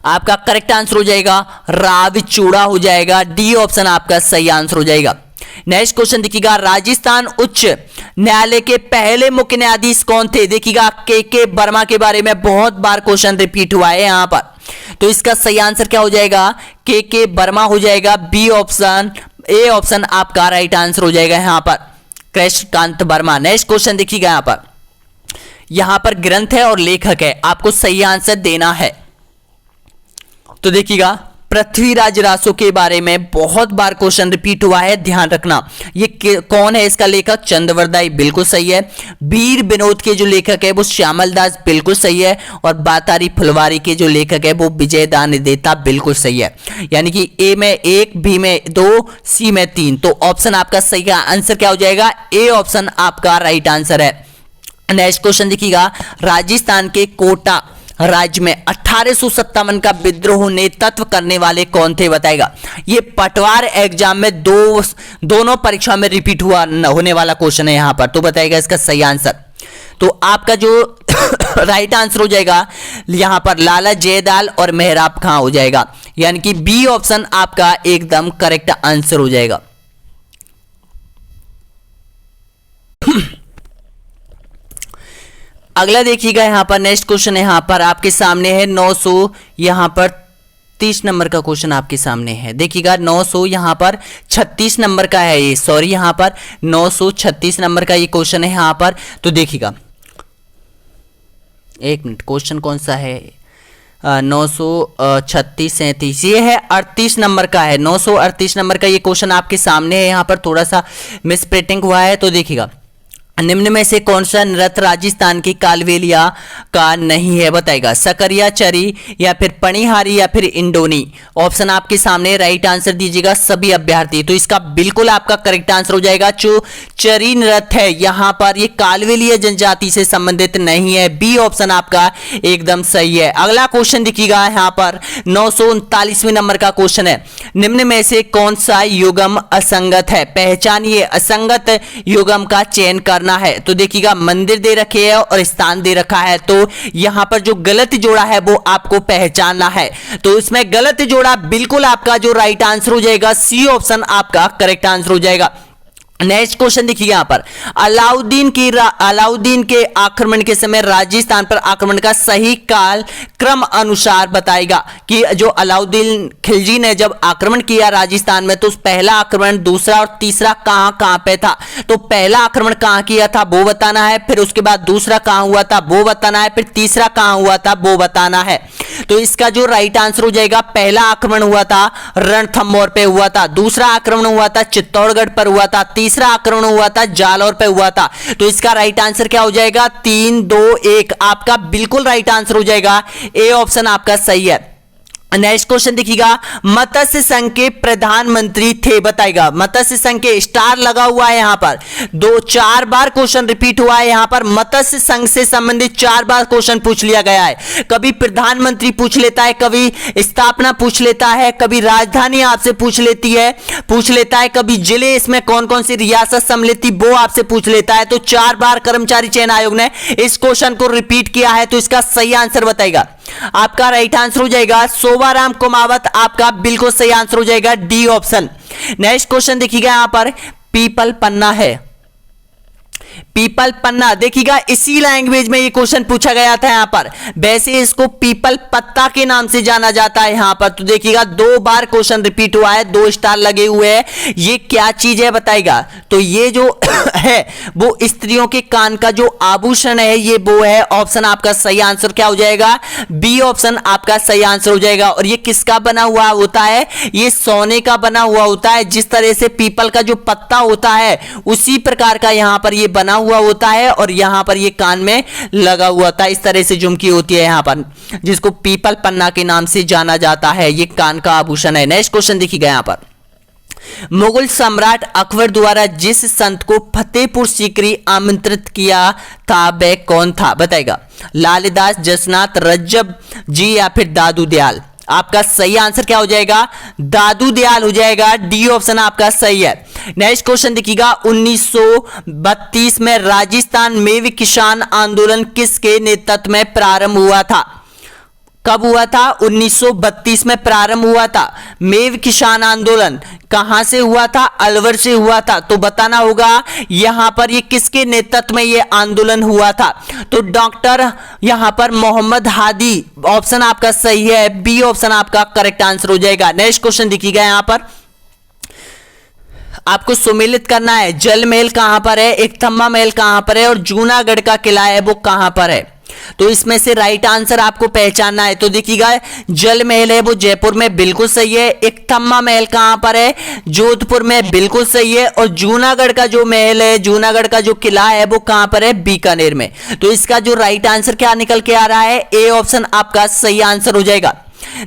आपका करेक्ट आंसर हो जाएगा रावचूड़ा हो जाएगा। डी ऑप्शन आपका सही आंसर हो जाएगा। नेक्स्ट क्वेश्चन देखिएगा, राजस्थान उच्च न्यायालय के पहले मुख्य न्यायाधीश कौन थे। देखिएगा के वर्मा के बारे में बहुत बार क्वेश्चन रिपीट हुआ है यहां पर, तो इसका सही आंसर क्या हो जाएगा, के वर्मा हो जाएगा। बी ऑप्शन, ए ऑप्शन आपका राइट आंसर हो जाएगा यहां पर, कृष्णकांत वर्मा। नेक्स्ट क्वेश्चन देखिएगा, यहां पर ग्रंथ है और लेखक है, आपको सही आंसर देना है। तो देखिएगा पृथ्वीराज रासो के बारे में बहुत बार क्वेश्चन रिपीट हुआ है, ध्यान रखना। ये कौन है इसका लेखक, चंद्रवरदाई, बिल्कुल सही है। वीर विनोद के जो लेखक है वो श्यामल दास, बिल्कुल सही है। और बातारी फुलवारी के जो लेखक है वो विजयदान देता, बिल्कुल सही है। यानी कि ए में 1, बी में 2, सी में 3, तो ऑप्शन आपका सही आंसर क्या हो जाएगा, ए ऑप्शन आपका राइट आंसर है। नेक्स्ट क्वेश्चन देखिएगा, राजस्थान के कोटा राज्य में 1857 का विद्रोह नेतृत्व करने वाले कौन थे बताएगा। ये पटवार एग्जाम में दोनों परीक्षा में रिपीट होने वाला क्वेश्चन है यहां पर, तो बताएगा इसका सही आंसर। तो आपका जो राइट आंसर हो जाएगा यहां पर लाला जयदाल और मेहराब खां हो जाएगा, यानी कि बी ऑप्शन आपका एकदम करेक्ट आंसर हो जाएगा। अगला देखिएगा, यहां पर नेक्स्ट क्वेश्चन यहां पर आपके सामने है 900, यहां पर 30 नंबर का क्वेश्चन आपके सामने है। देखिएगा 900 यहां पर 36 नंबर का है, ये सॉरी यहां पर 936 नंबर का ये क्वेश्चन है यहां पर। तो देखिएगा 1 मिनट, क्वेश्चन कौन सा है, 936 37, ये है 38 नंबर का है। 938 नंबर का ये क्वेश्चन आपके सामने है, यहां पर थोड़ा सा मिसप्रिंटिंग हुआ है। तो देखिएगा निम्न में से कौन सा नृत्य राजस्थान की कालबेलिया का नहीं है बताएगा, सकरिया, चरी या फिर पणिहारी या फिर इंडोनी। ऑप्शन आपके सामने, राइट आंसर दीजिएगा सभी अभ्यर्थी। तो इसका बिल्कुल आपका करेक्ट आंसर हो जाएगा जो चरी नृत्य है यहां पर ये कालबेलिया जनजाति से संबंधित नहीं है। बी ऑप्शन आपका एकदम सही है। अगला क्वेश्चन देखिएगा यहां पर 939वें नंबर का क्वेश्चन है, निम्न में से कौन सा युगम असंगत है, पहचानिए असंगत युगम का चयन करना है। तो देखिएगा मंदिर दे रखे है और स्थान दे रखा है, तो यहां पर जो गलत जोड़ा है वो आपको पहचानना है। तो इसमें गलत जोड़ा बिल्कुल आपका जो राइट आंसर हो जाएगा, सी ऑप्शन आपका करेक्ट आंसर हो जाएगा। नेक्स्ट क्वेश्चन देखिए यहां पर, अलाउद्दीन के आक्रमण के समय राजस्थान पर आक्रमण का सही काल क्रम अनुसार बताएगा कि जो अलाउद्दीन खिलजी ने जब आक्रमण किया राजस्थान में, तो पहला आक्रमण, दूसरा और तीसरा कहां पे था। तो पहला आक्रमण कहां किया था वो बताना है, फिर उसके बाद दूसरा कहां हुआ था वो बताना है, फिर तीसरा कहां हुआ था वो बताना है। तो इसका जो राइट आंसर हो जाएगा, पहला आक्रमण हुआ था रणथंभौर पे हुआ था, दूसरा आक्रमण हुआ था चित्तौड़गढ़ पर हुआ था, तीसरा आक्रमण हुआ था जालौर पे हुआ था। तो इसका राइट आंसर क्या हो जाएगा, 3, 2, 1 आपका बिल्कुल राइट आंसर हो जाएगा, ए ऑप्शन आपका सही है। नेक्स्ट क्वेश्चन देखिएगा, मत्स्य संघ के प्रधानमंत्री थे बताएगा। मत्स्य संघ के स्टार लगा हुआ है यहां पर, 4 बार क्वेश्चन रिपीट हुआ है यहां पर। मत्स्य संघ से संबंधित 4 बार क्वेश्चन पूछ लिया गया है। कभी प्रधानमंत्री पूछ लेता है, कभी स्थापना पूछ लेता है, कभी राजधानी आपसे पूछ लेता है, कभी जिले इसमें कौन कौन सी रियासत सम्मिलित थी वो आपसे पूछ लेता है। तो 4 बार कर्मचारी चयन आयोग ने इस क्वेश्चन को रिपीट किया है, तो इसका सही आंसर बताएगा। आपका राइट आंसर हो जाएगा शोभाराम कुमावत, आपका बिल्कुल सही आंसर हो जाएगा, डी ऑप्शन। नेक्स्ट क्वेश्चन देखिएगा यहां पर, पीपल पन्ना है, पीपल पन्ना देखिएगा इसी लैंग्वेज में ये क्वेश्चन पूछा गया था यहां पर। वैसे इसको पीपल पत्ता के नाम से जाना जाता है यहां पर। तो देखिएगा 2 बार क्वेश्चन रिपीट हुआ है, 2 स्टार लगे हुए हैं। ये क्या चीज है बताएगा। तो ये जो है वो स्त्रियों के कान का जो आभूषण है, ये वो है। ऑप्शन आपका सही आंसर क्या हो जाएगा, बी ऑप्शन आपका सही आंसर हो जाएगा। और ये किसका बना हुआ होता है, ये सोने का बना हुआ होता है। जिस तरह से पीपल का जो पत्ता होता है उसी प्रकार का यहां पर ये बना हुआ होता है, और यहां पर ये कान में लगा हुआ था। इस तरह से झुमकी होती है यहां पर, जिसको पीपल पन्ना के नाम से जाना जाता है। ये कान का आभूषण है। नेक्स्ट क्वेश्चन देखिएगा यहां पर, मुगल सम्राट अकबर द्वारा जिस संत को फतेहपुर सीकरी आमंत्रित किया था वह कौन था बताएगा। लालदास, जसनाथ, रज्जब जी या फिर दादू दयाल। आपका सही आंसर क्या हो जाएगा, दादू दयाल हो जाएगा। डी ऑप्शन आपका सही है। नेक्स्ट क्वेश्चन देखिएगा, 1932 में राजस्थान में किसान आंदोलन किसके नेतृत्व में प्रारंभ हुआ था? कब हुआ था? 1932 में प्रारंभ हुआ था। मेव किसान आंदोलन कहां से हुआ था? अलवर से हुआ था। तो बताना होगा यहां पर ये किसके नेतृत्व में ये आंदोलन हुआ था? तो डॉक्टर यहां पर मोहम्मद हादी ऑप्शन आपका सही है। बी ऑप्शन आपका करेक्ट आंसर हो जाएगा। नेक्स्ट क्वेश्चन देखिएगा, यहां पर आपको सुमेलित करना है, जल महल कहां पर है, एक थम्बा महल कहां पर है और जूनागढ़ का किला है वो कहां पर है? तो इसमें से राइट आंसर आपको पहचानना है। तो देखिएगा, जल महल है वो जयपुर में, बिल्कुल सही है। एक थम्बा महल कहां पर है? जोधपुर में, बिल्कुल सही है। और जूनागढ़ का जो महल है, जूनागढ़ का जो किला है वो कहां पर है? बीकानेर में। तो इसका जो राइट आंसर क्या निकल के आ रहा है? ए ऑप्शन आपका सही आंसर हो जाएगा।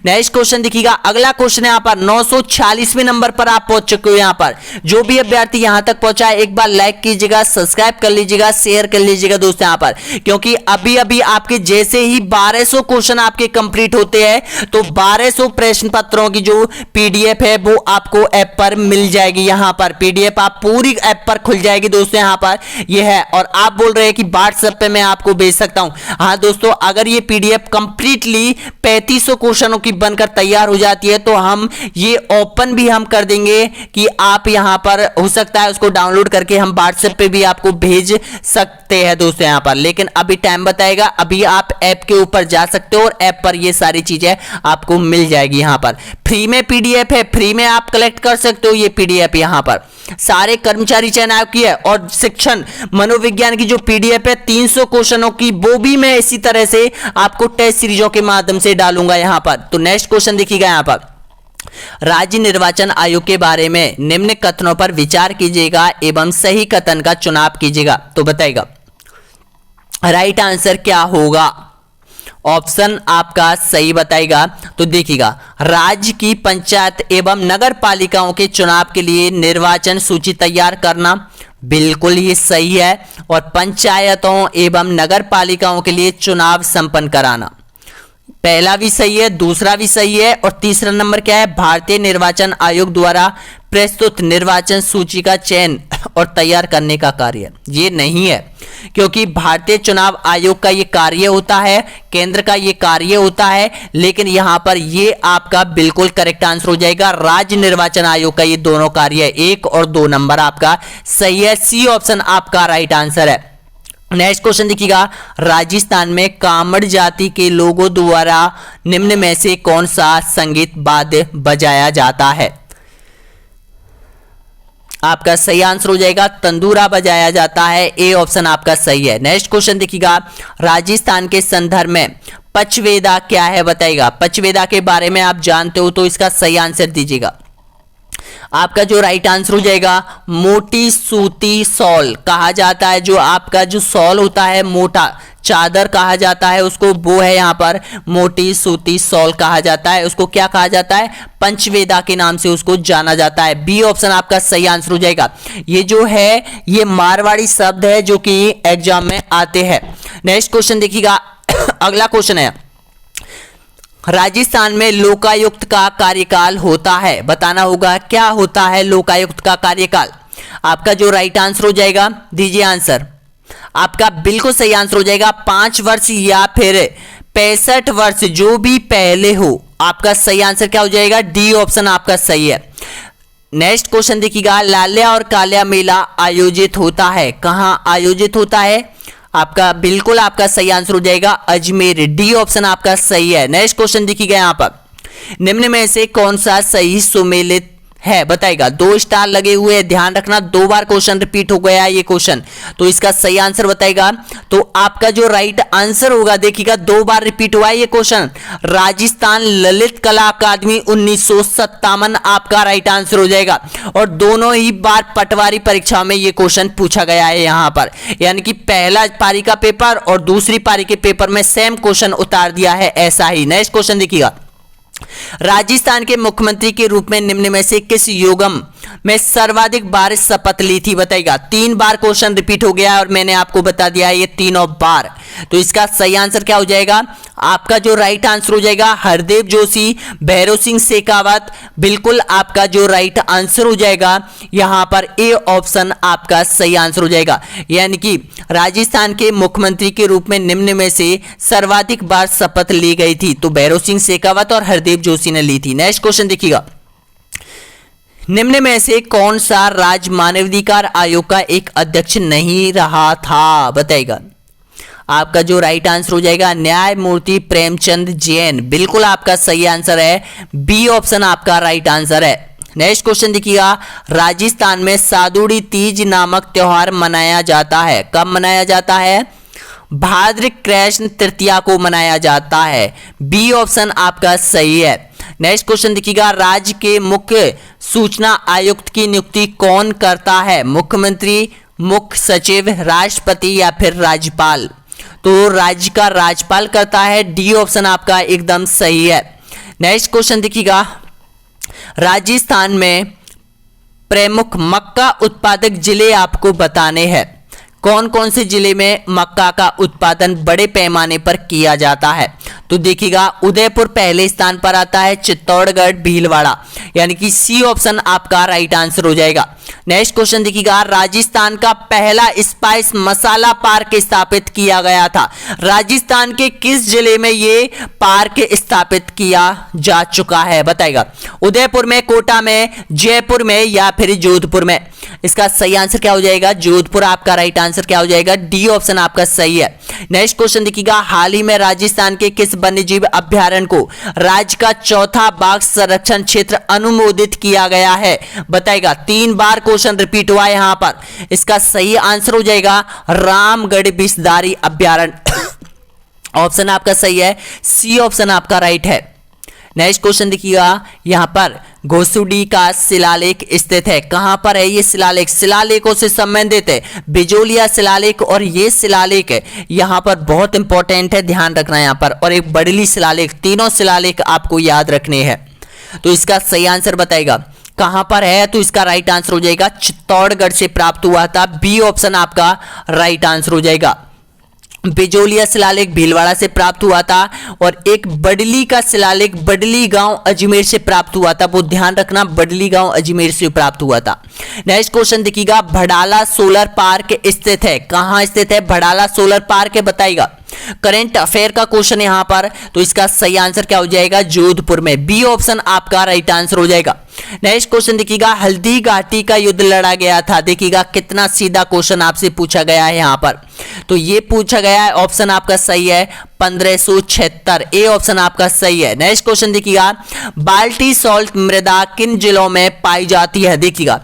नेक्स्ट क्वेश्चन देखिएगा, अगला क्वेश्चन यहां पर 946वें नंबर पर आप पहुंच चुके हो। यहां पर जो भी अभ्यर्थी यहां तक पहुंचा है, एक बार लाइक कीजिएगा, सब्सक्राइब कर लीजिएगा, शेयर कर लीजिएगा दोस्तों यहां पर, क्योंकि अभी अभी आपके जैसे ही 1200 क्वेश्चन आपके कंप्लीट होते हैं तो 1200 प्रश्न पत्रों की जो पीडीएफ है वो आपको ऐप पर मिल जाएगी। यहां पर पीडीएफ आप पूरी ऐप पर खुल जाएगी दोस्तों, यहां पर यह है। और आप बोल रहे हैं कि व्हाट्सएप पे मैं आपको भेज सकता हूं। हाँ दोस्तों, अगर ये पीडीएफ कंप्लीटली 3500 क्वेश्चनों की बनकर तैयार हो जाती है तो हम ये ओपन भी हम कर देंगे कि आप यहां पर हो सकता है उसको डाउनलोड करके हम व्हाट्सएप पे भी आपको भेज सकते हैं दोस्तों यहां पर। लेकिन अभी टाइम बताएगा, अभी आप ऐप के ऊपर जा सकते हो और ऐप पर ये सारी चीजें आपको मिल जाएगी। यहां पर फ्री में पीडीएफ है, फ्री में आप कलेक्ट कर सकते हो ये पीडीएफ। यहां पर सारे कर्मचारी चयन आयोग की है और शिक्षण मनोविज्ञान की जो पीडीएफ है 300 क्वेश्चनों की, वो भी मैं इसी तरह से आपको टेस्ट सीरीजों के माध्यम से डालूंगा यहां पर। तो नेक्स्ट क्वेश्चन देखिएगा, यहां पर राज्य निर्वाचन आयोग के बारे में निम्न कथनों पर विचार कीजिएगा एवं सही कथन का चुनाव कीजिएगा। तो बताइएगा राइट आंसर क्या होगा? ऑप्शन आपका सही बताएगा। तो देखिएगा, राज्य की पंचायत एवं नगर पालिकाओं के चुनाव के लिए निर्वाचन सूची तैयार करना, बिल्कुल ये सही है। और पंचायतों एवं नगर पालिकाओं के लिए चुनाव संपन्न कराना, पहला भी सही है, दूसरा भी सही है। और तीसरा नंबर क्या है? भारतीय निर्वाचन आयोग द्वारा प्रस्तुत निर्वाचन सूची का चयन और तैयार करने का कार्य, ये नहीं है, क्योंकि भारतीय चुनाव आयोग का ये कार्य होता है, केंद्र का ये कार्य होता है। लेकिन यहां पर ये आपका बिल्कुल करेक्ट आंसर हो जाएगा, राज्य निर्वाचन आयोग का ये दोनों कार्य है। 1 और 2 नंबर आपका सही है। सी ऑप्शन आपका राइट आंसर है। नेक्स्ट क्वेश्चन देखिएगा, राजस्थान में कामड़ जाति के लोगों द्वारा निम्न में से कौन सा संगीत वाद्य बजाया जाता है? आपका सही आंसर हो जाएगा तंदूरा बजाया जाता है। ए ऑप्शन आपका सही है। नेक्स्ट क्वेश्चन देखिएगा, राजस्थान के संदर्भ में पचवेदा क्या है? बताइएगा पचवेदा के बारे में आप जानते हो तो इसका सही आंसर दीजिएगा। आपका जो राइट आंसर हो जाएगा, मोटी सूती शॉल कहा जाता है। जो आपका जो शॉल होता है, मोटा चादर कहा जाता है उसको, वो है यहाँ पर मोटी सूती शॉल कहा जाता है। उसको क्या कहा जाता है? पंचवेदा के नाम से उसको जाना जाता है। बी ऑप्शन आपका सही आंसर हो जाएगा। ये जो है ये मारवाड़ी शब्द है जो कि एग्जाम में आते हैं। नेक्स्ट क्वेश्चन देखिएगा, अगला क्वेश्चन है, राजस्थान में लोकायुक्त का कार्यकाल होता है। बताना होगा क्या होता है लोकायुक्त का कार्यकाल। आपका जो राइट आंसर हो जाएगा, दीजिए आंसर। आपका बिल्कुल सही आंसर हो जाएगा 5 वर्ष या फिर 65 वर्ष, जो भी पहले हो। आपका सही आंसर क्या हो जाएगा? डी ऑप्शन आपका सही है। नेक्स्ट क्वेश्चन देखिएगा, लाल्या और काल्या मेला आयोजित होता है, कहां आयोजित होता है? आपका बिल्कुल आपका सही आंसर हो जाएगा अजमेर। डी ऑप्शन आपका सही है। नेक्स्ट क्वेश्चन देखिएगा, यहां पर निम्न में से कौन सा सही सुमेलित है? बताएगा 2 स्टार लगे हुए हैं, ध्यान रखना 2 बार क्वेश्चन रिपीट हो गया है ये क्वेश्चन, तो इसका सही आंसर बताएगा। तो आपका जो राइट आंसर होगा, देखिएगा 2 बार रिपीट हुआ है ये क्वेश्चन, राजस्थान ललित कला अकादमी 1957 आपका राइट आंसर हो जाएगा। और दोनों ही बार पटवारी परीक्षा में ये क्वेश्चन पूछा गया है यहां पर, यानी कि पहला पारी का पेपर और दूसरी पारी के पेपर में सेम क्वेश्चन उतार दिया है ऐसा ही। नेक्स्ट क्वेश्चन देखिएगा, राजस्थान के मुख्यमंत्री के रूप में निम्न में से किस योगम में सर्वाधिक बार शपथ ली थी? बताइएगा। 3 बार क्वेश्चन रिपीट हो गया है और मैंने आपको बता दिया है ये तीनों बार। तो इसका सही आंसर क्या हो जाएगा? आपका जो राइट आंसर हो जाएगा हरदेव जोशी, भैरव सिंह शेखावत। बिल्कुल आपका जो राइट आंसर हो जाएगा यहां पर ए ऑप्शन आपका सही आंसर हो जाएगा। यानी कि राजस्थान के मुख्यमंत्री के रूप में निम्न में से सर्वाधिक बार शपथ ली गई थी, तो भैरव सिंह शेखावत और हरदेव जोशी ने ली थी। नेक्स्ट क्वेश्चन देखिएगा। निम्न में से कौन सा राज्य मानवाधिकार आयोग का एक अध्यक्ष नहीं रहा था? बताइएगा। आपका जो राइट आंसर हो जाएगा न्यायमूर्ति प्रेमचंद जैन। बिल्कुल आपका सही आंसर है, बी ऑप्शन आपका राइट आंसर है। नेक्स्ट क्वेश्चन देखिएगा। राजस्थान में सादुड़ी तीज नामक त्योहार मनाया जाता है, कब मनाया जाता है? भाद्र कृष्ण तृतीया को मनाया जाता है, बी ऑप्शन आपका सही है। नेक्स्ट क्वेश्चन देखिएगा। राज्य के मुख्य सूचना आयुक्त की नियुक्ति कौन करता है? मुख्यमंत्री, मुख्य सचिव, राष्ट्रपति या फिर राज्यपाल? तो राज्य का राज्यपाल करता है, डी ऑप्शन आपका एकदम सही है। नेक्स्ट क्वेश्चन देखिएगा। राजस्थान में प्रमुख मक्का उत्पादक जिले आपको बताने हैं। कौन कौन से जिले में मक्का का उत्पादन बड़े पैमाने पर किया जाता है? तो देखिएगा उदयपुर पहले स्थान पर आता है, चित्तौड़गढ़, भीलवाड़ा, यानी कि सी ऑप्शन आपका राइट आंसर हो जाएगा। नेक्स्ट क्वेश्चन देखिएगा। राजस्थान का पहला स्पाइस मसाला पार्क स्थापित किया गया था, राजस्थान के किस जिले में ये पार्क स्थापित किया जा चुका है? बताएगा। उदयपुर में, कोटा में, जयपुर में या फिर जोधपुर में? इसका सही आंसर क्या हो जाएगा? जोधपुर आपका राइट आंसर क्या हो जाएगा? डी ऑप्शन आपका सही है। नेक्स्ट क्वेश्चन देखिएगा। हाल ही में राजस्थान के किस वन्यजीव अभ्यारण्य को राज्य का चौथा बाघ संरक्षण क्षेत्र अनुमोदित किया गया है? बताएगा। 3 बार क्वेश्चन रिपीट हुआ है यहां पर। इसका सही आंसर हो जाएगा रामगढ़ विषधारी अभ्यारण्य। ऑप्शन आपका सही है, सी ऑप्शन आपका राइट है। नेक्स्ट क्वेश्चन देखिएगा। यहां पर घोसुडी का शिलालेख स्थित है, कहां पर है ये शिलालेख? शिलालेखों से संबंधित है बिजोलिया शिलालेख, और ये शिलालेख यहां पर बहुत इंपॉर्टेंट है, ध्यान रखना है यहां पर। और एक बड़ली शिलालेख, तीनों शिलालेख आपको याद रखने हैं। तो इसका सही आंसर बताएगा कहां पर है? तो इसका राइट आंसर हो जाएगा चित्तौड़गढ़ से प्राप्त हुआ था, बी ऑप्शन आपका राइट आंसर हो जाएगा। बिजोलिया शिलालेख भीलवाड़ा से प्राप्त हुआ था, और एक बडली का शिलालेख बडली गांव अजमेर से प्राप्त हुआ था, वो ध्यान रखना, बडली गांव अजमेर से प्राप्त हुआ था। नेक्स्ट क्वेश्चन देखिएगा। भड़ाला सोलर पार्क स्थित है, कहां स्थित है भड़ाला सोलर पार्क है? बताइएगा। करंट अफेयर का क्वेश्चन यहां पर, तो इसका सही आंसर क्या हो जाएगा? जोधपुर में, बी ऑप्शन आपका राइट आंसर हो जाएगा। नेक्स्ट क्वेश्चन देखिएगा। हल्दी घाटी का युद्ध लड़ा गया था, देखिएगा कितना सीधा क्वेश्चन आपसे पूछा गया है यहां पर। तो ये पूछा गया है, ऑप्शन आपका सही है 1576, ए ऑप्शन आपका सही है। नेक्स्ट क्वेश्चन देखिएगा। बाल्टी सॉल्ट मृदा किन जिलों में पाई जाती है? देखिएगा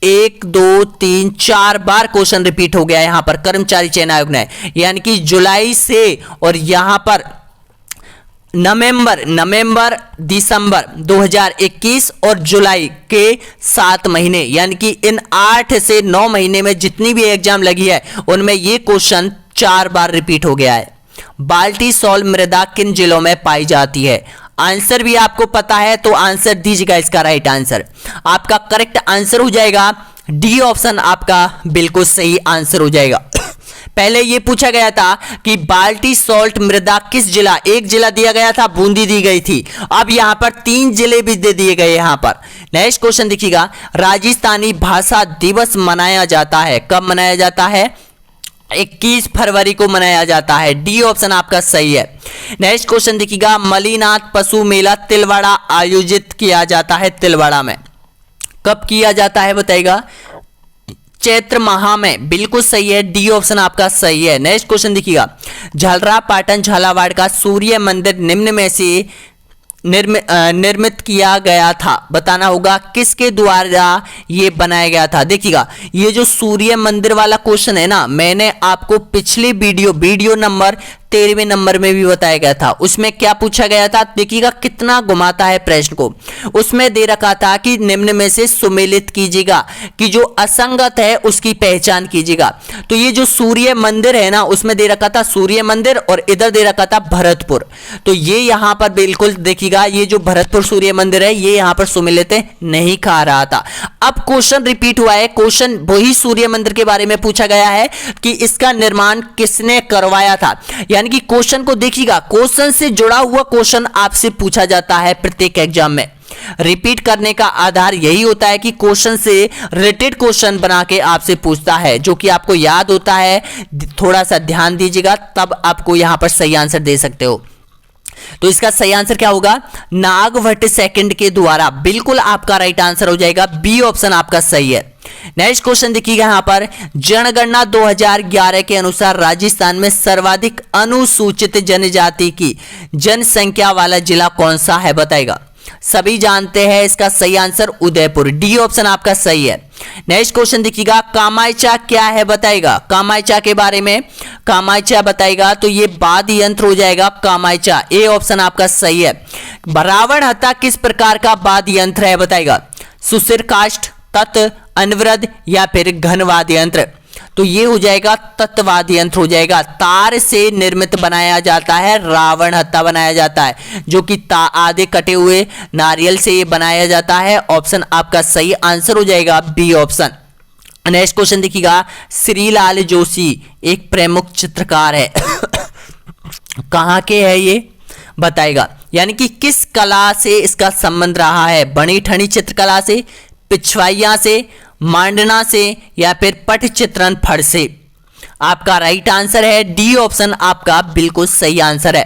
1 2 3 4 बार क्वेश्चन रिपीट हो गया है यहां पर कर्मचारी चयन आयोग ने, यानी कि जुलाई से और यहां पर नवंबर, दिसंबर 2021 और जुलाई के 7 महीने, यानी कि इन 8 से 9 महीने में जितनी भी एग्जाम लगी है उनमें ये क्वेश्चन 4 बार रिपीट हो गया है। बाल्टी सॉल्ट मृदा किन जिलों में पाई जाती है? आंसर भी आपको पता है तो आंसर दीजिएगा। इसका राइट आंसर आपका करेक्ट आंसर हो जाएगा डी ऑप्शन आपका बिल्कुल सही आंसर हो जाएगा। पहले यह पूछा गया था कि बाल्टी सॉल्ट मृदा किस जिला, एक जिला दिया गया था, बूंदी दी गई थी, अब यहां पर 3 जिले भी दे दिए गए यहां पर। नेक्स्ट क्वेश्चन देखिएगा। राजस्थानी भाषा दिवस मनाया जाता है, कब मनाया जाता है? 21 फरवरी को मनाया जाता है, डी ऑप्शन आपका सही है। नेक्स्ट क्वेश्चन देखिएगा। मलीनाथ पशु मेला तिलवाड़ा आयोजित किया जाता है, तिलवाड़ा में कब किया जाता है? बताइएगा। चैत्र माह में, बिल्कुल सही है, डी ऑप्शन आपका सही है। नेक्स्ट क्वेश्चन देखिएगा। झालरा पाटन झालावाड़ का सूर्य मंदिर निम्न में से निर्मित किया गया था, बताना होगा किसके द्वारा ये बनाया गया था। देखिएगा ये जो सूर्य मंदिर वाला क्वेश्चन है ना, मैंने आपको पिछले वीडियो नंबर 13वें नंबर में भी बताया गया था। उसमें क्या पूछा गया था, देखिएगा कितना घुमाता है प्रश्न को। उसमें दे रखा था कि निम्न में से सुमेलित कीजिएगा कि जो असंगत है उसकी पहचान कीजिएगा। तो ये जो सूर्य मंदिर है ना, उसमें दे रखा था सूर्य मंदिर और इधर दे रखा था भरतपुर। तो ये यहां पर बिल्कुल देखिएगा, ये जो भरतपुर सूर्य मंदिर है ये यहां पर सुमेलित नहीं कहा रहा था। अब क्वेश्चन रिपीट हुआ है, क्वेश्चन वही सूर्य मंदिर के बारे में पूछा गया है कि इसका निर्माण किसने करवाया था। यानी कि क्वेश्चन को देखिएगा, क्वेश्चन से जुड़ा हुआ क्वेश्चन आपसे पूछा जाता है प्रत्येक एग्जाम में। रिपीट करने का आधार यही होता है कि क्वेश्चन से रिलेटेड क्वेश्चन बना के आपसे पूछता है, जो कि आपको याद होता है। थोड़ा सा ध्यान दीजिएगा, तब आपको यहां पर सही आंसर दे सकते हो। तो इसका सही आंसर क्या होगा, नागभट्ट सेकंड के द्वारा। बिल्कुल आपका राइट आंसर हो जाएगा, बी ऑप्शन आपका सही है। नेक्स्ट क्वेश्चन देखिएगा यहां पर, जनगणना 2011 के अनुसार राजस्थान में सर्वाधिक अनुसूचित जनजाति की जनसंख्या वाला जिला कौन सा है, बताएगा। सभी जानते हैं इसका सही आंसर उदयपुर, डी ऑप्शन आपका सही है। नेक्स्ट क्वेश्चन देखिएगा, कामायचा क्या है, बताएगा। कामायचा के बारे में, कामायचा बताएगा तो ये वाद्य यंत्र हो जाएगा कामायचा, ए ऑप्शन आपका सही है। रावण हत्या किस प्रकार का वाद्य यंत्र है, बताएगा। सुशिर काष्ठ, तत्, अनवरत या फिर घनवाद्य यंत्र। तो ये हो जाएगा तत्वाद्य यंत्र हो जाएगा। तार से निर्मित बनाया जाता है, रावण हत्था बनाया जाता है, जो कि आधे कटे हुए नारियल से ये बनाया जाता है। ऑप्शन आपका सही आंसर हो जाएगा, बी ऑप्शन। नेक्स्ट क्वेश्चन देखिएगा, श्रीलाल जोशी एक प्रमुख चित्रकार है कहाँ के है ये, बताएगा। यानी कि किस कला से इसका संबंध रहा है, बनी ठनी चित्रकला से, पिछवाइया से, मांडना से या फिर पट चित्रण फड़ से। आपका राइट आंसर है डी ऑप्शन आपका बिल्कुल सही आंसर है।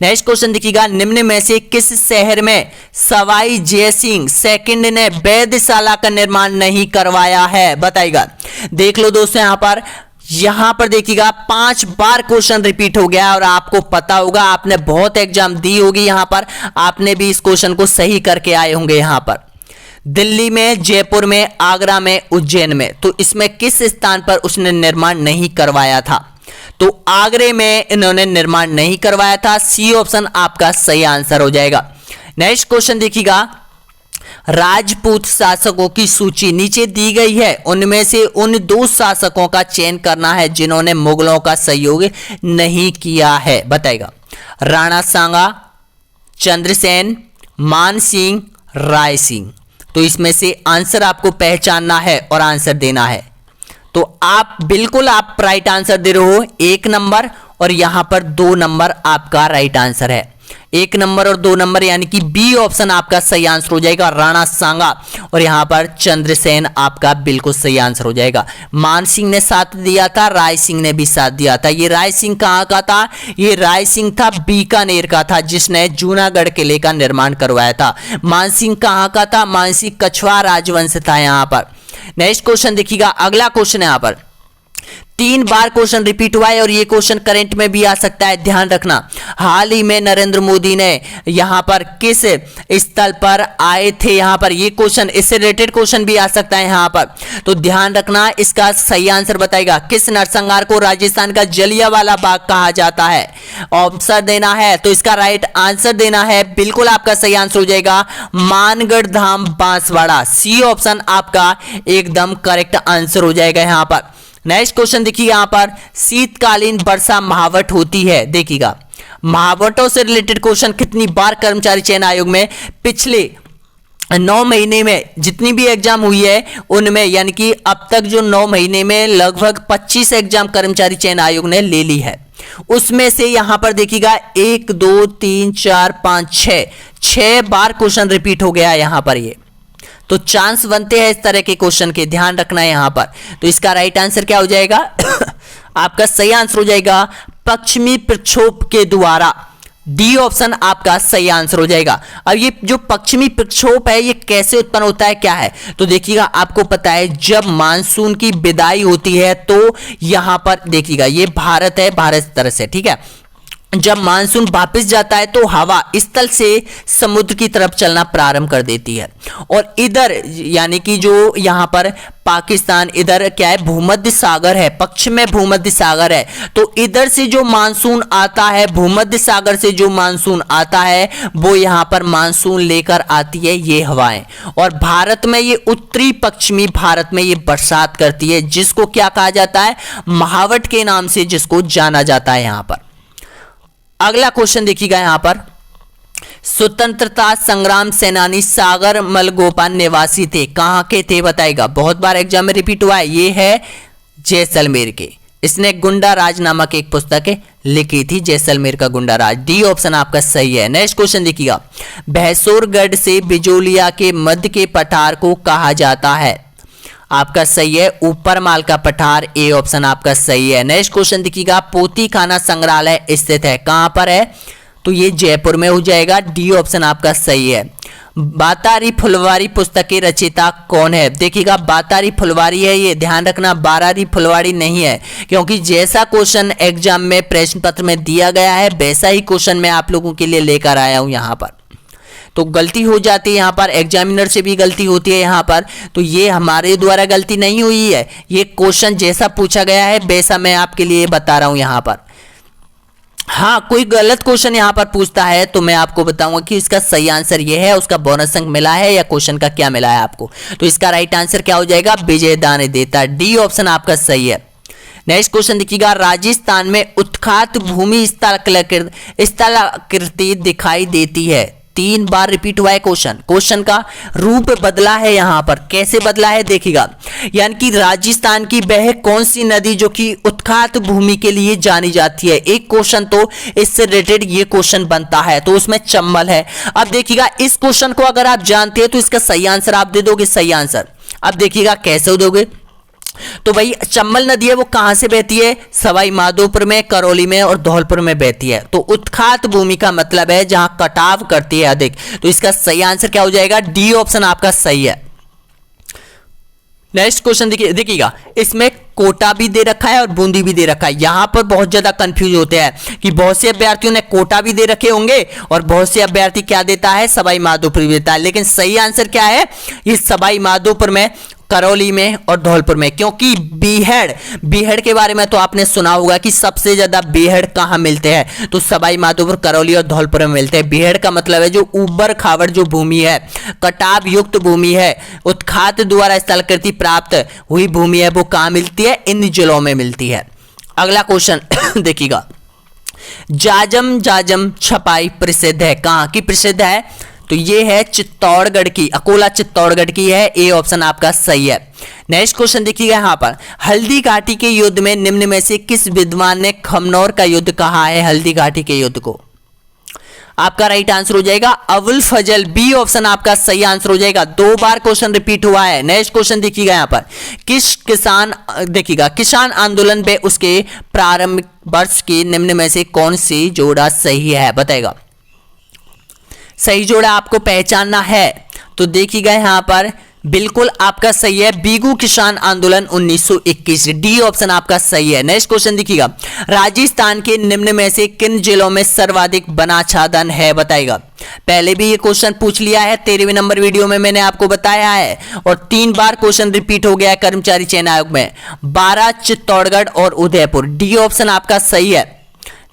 नेक्स्ट क्वेश्चन देखिएगा, निम्न में से किस शहर में सवाई जयसिंह सेकंड ने वेधशाला का निर्माण नहीं करवाया है, बताएगा। देख लो दोस्तों, यहां पर देखिएगा 5 बार क्वेश्चन रिपीट हो गया और आपको पता होगा, आपने बहुत एग्जाम दी होगी, यहां पर आपने भी इस क्वेश्चन को सही करके आए होंगे। यहां पर दिल्ली में, जयपुर में, आगरा में, उज्जैन में, तो इसमें किस स्थान पर उसने निर्माण नहीं करवाया था। तो आगरे में इन्होंने निर्माण नहीं करवाया था, सी ऑप्शन आपका सही आंसर हो जाएगा। नेक्स्ट क्वेश्चन देखिएगा, राजपूत शासकों की सूची नीचे दी गई है, उनमें से उन 2 शासकों का चयन करना है जिन्होंने मुगलों का सहयोग नहीं किया है, बताएगा। राणा सांगा, चंद्रसेन, मान सिंह, राय सिंह। तो इसमें से आंसर आपको पहचानना है और आंसर देना है। तो आप बिल्कुल आप राइट आंसर दे रहे हो 1 नंबर और यहां पर 2 नंबर आपका राइट आंसर है। 1 नंबर और 2 नंबर यानी कि बी ऑप्शन आपका सही आंसर हो जाएगा, राणा सांगा, और यहां पर चंद्रसेन आपका बिल्कुल सही आंसर हो जाएगा। मान सिंह ने साथ दिया था, राय सिंह ने भी साथ दिया था। ये राय सिंह कहां का था, ये राय सिंह था बीकानेर का था, जिसने जूनागढ़ किले का निर्माण करवाया था। मान सिंह कहां का था, मान सिंह कछवाहा राजवंश था यहां पर। नेक्स्ट क्वेश्चन देखिएगा, अगला क्वेश्चन यहां पर 3 बार क्वेश्चन रिपीट हुआ है और ये क्वेश्चन करंट में भी आ सकता है, ध्यान रखना। हाल ही में नरेंद्र मोदी ने यहां पर किस स्थल पर आए थे, यहां पर ये क्वेश्चन, इससे रिलेटेड क्वेश्चन भी आ सकता है यहां पर। तो ध्यान रखना, इसका सही आंसर बताएगा। किस नरसंहार को राजस्थान का जलियांवाला बाग कहा जाता है, ऑप्शन देना है। तो इसका राइट आंसर देना है, बिल्कुल आपका सही आंसर हो जाएगा, मानगढ़ धाम बांसवाड़ा, सी ऑप्शन आपका एकदम करेक्ट आंसर हो जाएगा यहां पर। नेक्स्ट क्वेश्चन देखिए, यहां पर शीतकालीन वर्षा महावट होती है, देखिएगा। महावटों से रिलेटेड क्वेश्चन कितनी बार कर्मचारी चयन आयोग में पिछले 9 महीने में जितनी भी एग्जाम हुई है उनमें, यानी कि अब तक जो 9 महीने में लगभग 25 एग्जाम कर्मचारी चयन आयोग ने ले ली है, उसमें से यहां पर देखिएगा 1 2 3 4 5 6 बार क्वेश्चन रिपीट हो गया यहां पर। ये तो चांस बनते हैं इस तरह के क्वेश्चन के, ध्यान रखना है यहां पर। तो इसका राइट आंसर क्या हो जाएगा आपका सही आंसर हो जाएगा पश्चिमी प्रक्षोभ के द्वारा, डी ऑप्शन आपका सही आंसर हो जाएगा। अब ये जो पश्चिमी प्रक्षोभ है ये कैसे उत्पन्न होता है, क्या है, तो देखिएगा आपको पता है जब मानसून की विदाई होती है तो यहां पर देखिएगा ये भारत है, भारत तरह से, ठीक है। जब मानसून वापस जाता है तो हवा स्थल से समुद्र की तरफ चलना प्रारंभ कर देती है। और इधर यानी कि जो यहाँ पर पाकिस्तान, इधर क्या है, भूमध्य सागर है, पश्चिम में भूमध्य सागर है, तो इधर से जो मानसून आता है, भूमध्य सागर से जो मानसून आता है वो यहाँ पर मानसून लेकर आती है ये हवाएं। और भारत में ये उत्तरी पश्चिमी भारत में ये बरसात करती है, जिसको क्या कहा जाता है, महावट के नाम से जिसको जाना जाता है। यहाँ पर अगला क्वेश्चन देखिएगा, यहाँ पर स्वतंत्रता संग्राम सेनानी सागर मलगोपा निवासी थे, कहां के थे बताएगा। बहुत बार एग्जाम में रिपीट हुआ है, ये है जैसलमेर के। इसने गुंडा राज नामक एक पुस्तक लिखी थी, जैसलमेर का गुंडा राज। डी ऑप्शन आपका सही है। नेक्स्ट क्वेश्चन देखिएगा, भैंसोरगढ़ से बिजोलिया के मध्य के पठार को कहा जाता है, आपका सही है, ऊपर माल का पठार। ए ऑप्शन आपका सही है। नेक्स्ट क्वेश्चन देखिएगा, पोती खाना संग्रहालय स्थित है, कहां पर है, तो ये जयपुर में हो जाएगा। डी ऑप्शन आपका सही है। बातारी फुलवारी पुस्तक के रचयिता कौन है, देखिएगा बातारी फुलवारी है, ये ध्यान रखना, बारारी फुलवारी नहीं है, क्योंकि जैसा क्वेश्चन एग्जाम में प्रश्न पत्र में दिया गया है वैसा ही क्वेश्चन मैं आप लोगों के लिए लेकर आया हूं। यहाँ पर तो गलती हो जाती है, यहाँ पर एग्जामिनर से भी गलती होती है यहाँ पर, तो ये हमारे द्वारा गलती नहीं हुई है, ये क्वेश्चन जैसा पूछा गया है वैसा मैं आपके लिए बता रहा हूँ यहाँ पर। हाँ, कोई गलत क्वेश्चन यहाँ पर पूछता है तो मैं आपको बताऊंगा कि इसका सही आंसर ये है, उसका बोनस अंक मिला है या क्वेश्चन का क्या मिला है आपको। तो इसका राइट आंसर क्या हो जाएगा, विजय दान देता। डी ऑप्शन आपका सही है। नेक्स्ट क्वेश्चन देखिएगा, राजस्थान में उत्खात भूमि स्थलाकृति दिखाई देती है, 3 बार रिपीट हुआ है क्वेश्चन का रूप बदला है। यहाँ पर कैसे बदला है देखिएगा, यानी कि राजस्थान की वह कौन सी नदी जो कि उत्खात भूमि के लिए जानी जाती है, एक क्वेश्चन तो इससे रिलेटेड ये क्वेश्चन बनता है, तो उसमें चंबल है। अब देखिएगा इस क्वेश्चन को अगर आप जानते हैं तो इसका सही आंसर आप दे दोगे, सही आंसर। अब देखिएगा कैसे दोगे, तो भाई चंबल नदी है वो कहां से बहती है, सवाई माधोपुर में, करौली में और धौलपुर में बहती है। तो उत्खात भूमि का मतलब है जहां कटाव करती है अधिक, तो इसका सही आंसर क्या हो जाएगा, डी ऑप्शन आपका सही है। नेक्स्ट क्वेश्चन देखिएगा, इसमें कोटा भी दे रखा है और बूंदी भी दे रखा है। यहां पर बहुत ज्यादा कंफ्यूज होते हैं कि बहुत से अभ्यर्थियों ने कोटा भी दे रखे होंगे और बहुत से अभ्यर्थी क्या देता है, सवाई माधोपुर भी देता है, लेकिन सही आंसर क्या है, ये सवाई माधोपुर में, करौली में और धौलपुर में, क्योंकि बीहड़ के बारे में तो आपने सुना होगा कि सबसे ज्यादा बीहड़ कहां मिलते हैं, तो सवाई माधोपुर, करौली और धौलपुर में मिलते हैं। बीहड़ का मतलब है जो ऊबड़ खाबड़ जो भूमि है, कटाव युक्त भूमि है, उत्खात द्वारा स्थलाकृति प्राप्त हुई भूमि है, वो कहां मिलती है, इन जिलों में मिलती है। अगला क्वेश्चन देखिएगा, जाजम छपाई प्रसिद्ध है, कहां की प्रसिद्ध है, तो ये है चित्तौड़गढ़ की, अकोला चित्तौड़गढ़ की है। ए ऑप्शन आपका सही है। नेक्स्ट क्वेश्चन देखिएगा, यहां पर हल्दी घाटी के युद्ध में निम्न में से किस विद्वान ने खमनौर का युद्ध कहा है, हल्दी घाटी के युद्ध को, आपका राइट आंसर हो जाएगा अबुल फजल। बी ऑप्शन आपका सही आंसर हो जाएगा। 2 बार क्वेश्चन रिपीट हुआ है। नेक्स्ट क्वेश्चन देखिएगा, यहां पर किसान आंदोलन में उसके प्रारंभिक वर्ष के निम्न में से कौन सी जोड़ा सही है बताएगा। सही जोड़ा आपको पहचानना है तो देखिएगा, यहां पर बिल्कुल आपका सही है, बीगू किसान आंदोलन 1921। डी ऑप्शन आपका सही है। नेक्स्ट क्वेश्चन देखिएगा, राजस्थान के निम्न में से किन जिलों में सर्वाधिक बनाच्छादन है बताएगा। पहले भी ये क्वेश्चन पूछ लिया है, 13वें नंबर वीडियो में मैंने आपको बताया है, और 3 बार क्वेश्चन रिपीट हो गया है कर्मचारी चयन आयोग में, 12 चित्तौड़गढ़ और उदयपुर। डी ऑप्शन आपका सही है।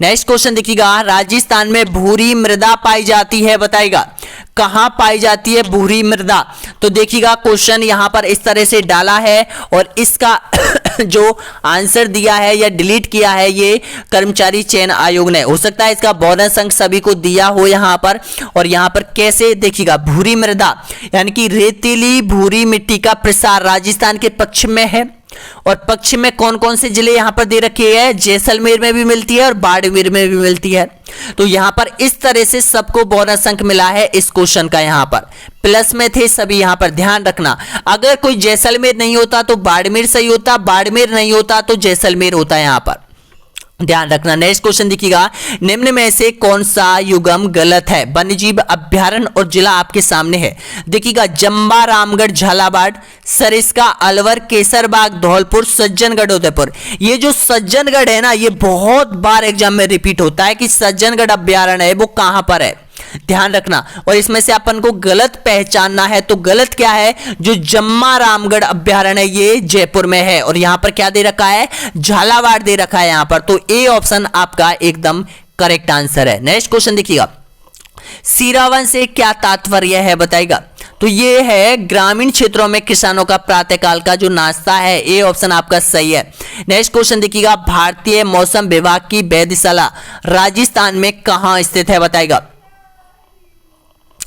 नेक्स्ट क्वेश्चन देखिएगा, राजस्थान में भूरी मृदा पाई जाती है बताएगा, कहां पाई जाती है भूरी मृदा। तो देखिएगा क्वेश्चन यहां पर इस तरह से डाला है और इसका जो आंसर दिया है या डिलीट किया है ये कर्मचारी चयन आयोग ने, हो सकता है इसका बोनस अंक सभी को दिया हो यहां पर। और यहां पर कैसे देखिएगा, भूरी मृदा यानी कि रेतीली भूरी मिट्टी का प्रसार राजस्थान के पश्चिम में है, और पश्चिम में कौन कौन से जिले यहां पर दे रखे हैं, जैसलमेर में भी मिलती है और बाड़मेर में भी मिलती है। तो यहां पर इस तरह से सबको बोनस अंक मिला है इस क्वेश्चन का, यहां पर प्लस में थे सभी, यहां पर ध्यान रखना। अगर कोई जैसलमेर नहीं होता तो बाड़मेर सही होता, बाड़मेर नहीं होता तो जैसलमेर होता है यहां पर। ध्यान रखना। नेक्स्ट क्वेश्चन देखिएगा, निम्न में से कौन सा युगम गलत है? वन्यजीव अभ्यारण्य और जिला आपके सामने है। देखिएगा, जंबा, रामगढ़, झालावाड़, सरिस्का, अलवर, केसरबाग, धौलपुर, सज्जनगढ़, उदयपुर। ये जो सज्जनगढ़ है ना, ये बहुत बार एग्जाम में रिपीट होता है कि सज्जनगढ़ अभ्यारण्य है वो कहां पर है, ध्यान रखना। और इसमें से अपन को गलत पहचानना है, तो गलत क्या है? जो जम्मा रामगढ़ अभ्यारण्य है ये जयपुर में है, और यहां पर क्या दे रखा है? झालावाड़ दे रखा है यहां पर। तो ए ऑप्शन आपका एकदम करेक्ट आंसर है। नेक्स्ट क्वेश्चन देखिएगा, सीरावन से क्या तात्पर्य है बताइएगा? तो ये है ग्रामीण क्षेत्रों में किसानों का प्रातःकाल का जो नाश्ता है। ए ऑप्शन आपका सही है। नेक्स्ट क्वेश्चन देखिएगा, भारतीय मौसम विभाग की वेधशाला राजस्थान में कहां स्थित है बताइएगा?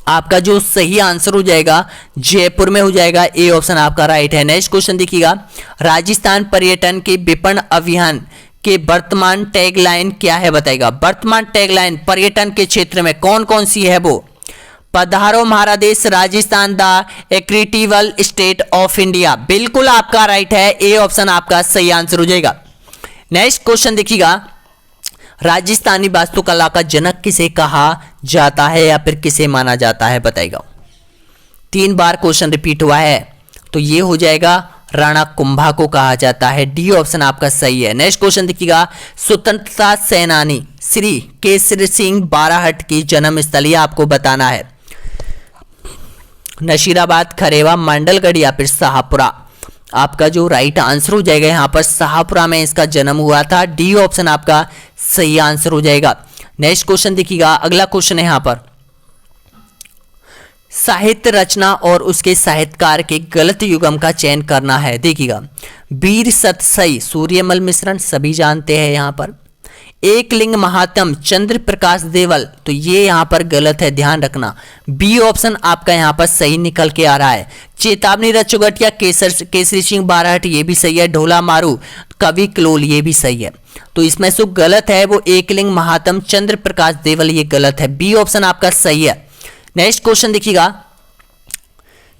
आपका जो सही आंसर हो जाएगा जयपुर में हो जाएगा। ए ऑप्शन आपका राइट है। नेक्स्ट क्वेश्चन देखिएगा, राजस्थान पर्यटन के विपणन अभियान के वर्तमान टैगलाइन क्या है बताइएगा? वर्तमान टैगलाइन पर्यटन के क्षेत्र में कौन कौन सी है वो? पधारो हमारा देश, Rajasthan the incredible state of India. बिल्कुल आपका राइट है। ए ऑप्शन आपका सही आंसर हो जाएगा। नेक्स्ट क्वेश्चन देखिएगा, राजस्थानी वास्तुकला का जनक किसे कहा जाता है या फिर किसे माना जाता है बताइएगा? 3 बार क्वेश्चन रिपीट हुआ है, तो ये हो जाएगा राणा कुंभा को कहा जाता है। डी ऑप्शन आपका सही है। नेक्स्ट क्वेश्चन देखिएगा, स्वतंत्रता सेनानी श्री केसरी सिंह बाराहट की जन्म स्थली आपको बताना है। नशीराबाद, खरेवा, मंडलगढ़ या फिर शाहपुरा। आपका जो राइट आंसर हो जाएगा यहाँ पर शाहपुरा में इसका जन्म हुआ था। डी ऑप्शन आपका सही आंसर हो जाएगा। नेक्स्ट क्वेश्चन देखिएगा, अगला क्वेश्चन है यहाँ पर, साहित्य रचना और उसके साहित्यकार के गलत युगम का चयन करना है। देखिएगा, वीर सतसई सूर्यमल मिश्रण सभी जानते हैं यहाँ पर। एकलिंग महात्म चंद्र प्रकाश देवल, तो ये यहाँ पर गलत है, ध्यान रखना। बी ऑप्शन आपका यहाँ पर सही निकल के आ रहा है। चेतावनी रचुगटिया केसरी सिंह बाराहट ये भी सही है। ढोला मारू कवि कलोल ये भी सही है। तो इसमें से गलत है वो एकलिंग महात्म चंद्र प्रकाश देवल, ये गलत है। बी ऑप्शन आपका सही है। नेक्स्ट क्वेश्चन देखिएगा,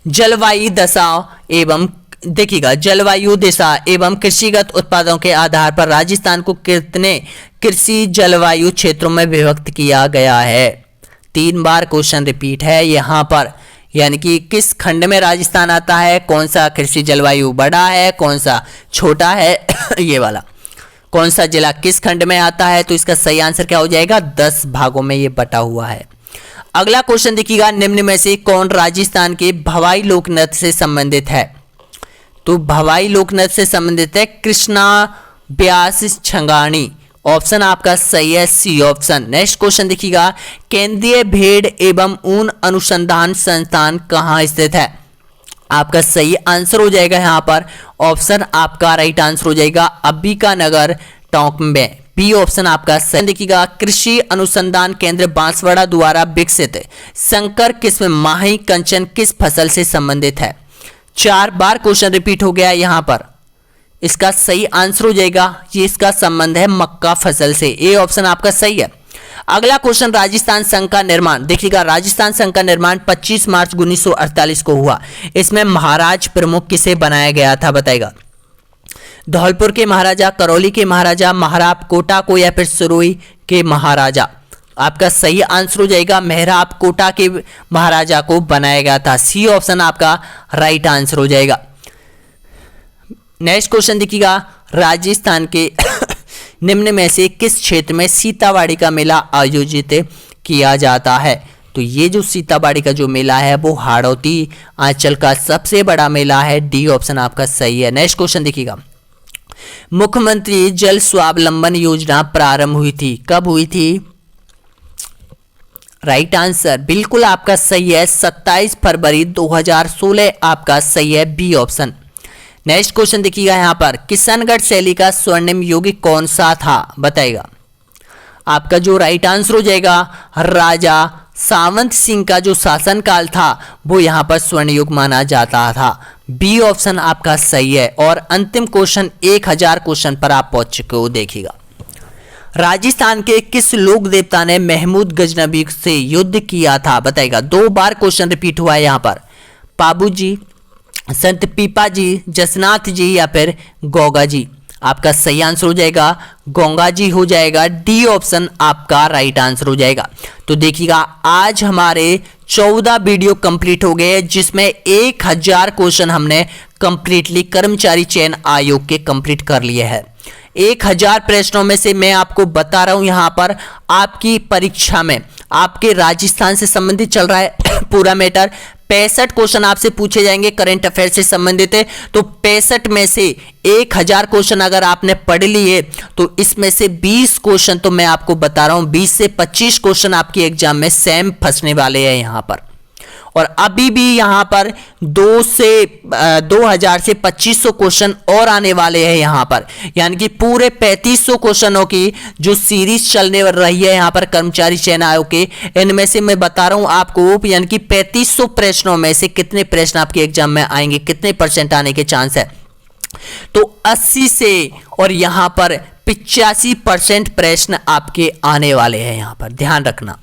जलवायु दशा एवं देखिएगा जलवायु दिशा एवं कृषिगत उत्पादों के आधार पर राजस्थान को कितने कृषि जलवायु क्षेत्रों में विभक्त किया गया है? 3 बार क्वेश्चन रिपीट है यहाँ पर, यानी कि किस खंड में राजस्थान आता है, कौन सा कृषि जलवायु बड़ा है, कौन सा छोटा है ये वाला, कौन सा जिला किस खंड में आता है? तो इसका सही आंसर क्या हो जाएगा? 10 भागों में ये बटा हुआ है। अगला क्वेश्चन देखिएगा, निम्न में से कौन राजस्थान के भवाई लोक नृत्य से संबंधित है? तो भवाई लोक नृत्य से संबंधित है कृष्णा व्यास छंगाणी। ऑप्शन आपका सही है, सी ऑप्शन। नेक्स्ट क्वेश्चन देखिएगा, केंद्रीय भेड़ एवं ऊन अनुसंधान संस्थान कहाँ स्थित है? आपका सही आंसर हो जाएगा यहाँ पर ऑप्शन आपका राइट आंसर हो जाएगा अंबिका नगर टोंक में। बी ऑप्शन आपका सही। देखिएगा, कृषि अनुसंधान केंद्र बांसवाड़ा द्वारा विकसित संकर किस्म माही कंचन किस फसल से संबंधित है? 4 बार क्वेश्चन रिपीट हो गया यहाँ पर, इसका सही आंसर हो जाएगा, ये इसका संबंध है मक्का फसल से। ए ऑप्शन आपका सही है। अगला क्वेश्चन, राजस्थान संघ का निर्माण। देखिएगा, राजस्थान संघ का निर्माण 25 मार्च 1948 को हुआ। इसमें महाराज प्रमुख किसे बनाया गया था बताएगा? धौलपुर के महाराजा, करौली के महाराजा, महाराब कोटा को या फिर सिरोही के महाराजा? आपका सही आंसर हो जाएगा मेहराब कोटा के महाराजा को बनाया गया था। सी ऑप्शन आपका राइट आंसर हो जाएगा। नेक्स्ट क्वेश्चन देखिएगा, राजस्थान के निम्न में से किस क्षेत्र में सीतावाड़ी का मेला आयोजित किया जाता है? तो ये जो सीतावाड़ी का जो मेला है वो हाड़ौती अंचल का सबसे बड़ा मेला है। डी ऑप्शन आपका सही है। नेक्स्ट क्वेश्चन देखिएगा, मुख्यमंत्री जल स्वावलंबन योजना प्रारंभ हुई थी, कब हुई थी? राइट आंसर बिल्कुल आपका सही है, 27 फरवरी 2016 आपका सही है। B option. नेक्स्ट क्वेश्चन देखिएगा, यहाँ पर किशनगढ़ शैली का स्वर्णिम युग कौन सा था बताएगा? आपका जो राइट आंसर हो जाएगा, राजा सावंत सिंह का जो शासनकाल था वो यहाँ पर स्वर्ण युग माना जाता था। बी ऑप्शन आपका सही है। और अंतिम क्वेश्चन, 1000 क्वेश्चन पर आप पहुंच चुके हो। देखिएगा, राजस्थान के किस लोक देवता ने महमूद गजनबी से युद्ध किया था बताएगा? 2 बार क्वेश्चन रिपीट हुआ है यहाँ पर, पाबू जी, संत पीपा जी, जसनाथ जी या फिर गोगा जी? आपका सही आंसर हो जाएगा गंगा जी हो जाएगा। डी ऑप्शन आपका राइट आंसर हो जाएगा। तो देखिएगा आज हमारे 14 वीडियो कंप्लीट हो गए जिसमें 1000 क्वेश्चन हमने कंप्लीटली कर्मचारी चयन आयोग के कंप्लीट कर लिए हैं। 1000 प्रश्नों में से मैं आपको बता रहा हूं यहां पर आपकी परीक्षा में आपके राजस्थान से संबंधित चल रहा है पूरा मैटर। 65 क्वेश्चन आपसे पूछे जाएंगे करंट अफेयर से संबंधित है। तो 65 में से 1000 क्वेश्चन अगर आपने पढ़ लिए तो इसमें से 20 क्वेश्चन तो मैं आपको बता रहा हूं 20 से 25 क्वेश्चन आपके एग्जाम में सेम फंसने वाले हैं यहां पर। और अभी भी यहां पर 2000 से 2500 क्वेश्चन और आने वाले हैं यहां पर, यानी कि पूरे 3500 क्वेश्चनों की जो सीरीज चलने रही है यहां पर कर्मचारी चयन आयोग के, इनमें से मैं बता रहा हूं आपको यानी कि 3500 प्रश्नों में से कितने प्रश्न आपके एग्जाम में आएंगे, कितने परसेंट आने के चांस है। तो 80 से और यहां पर 85% प्रश्न आपके आने वाले हैं यहां पर, ध्यान रखना।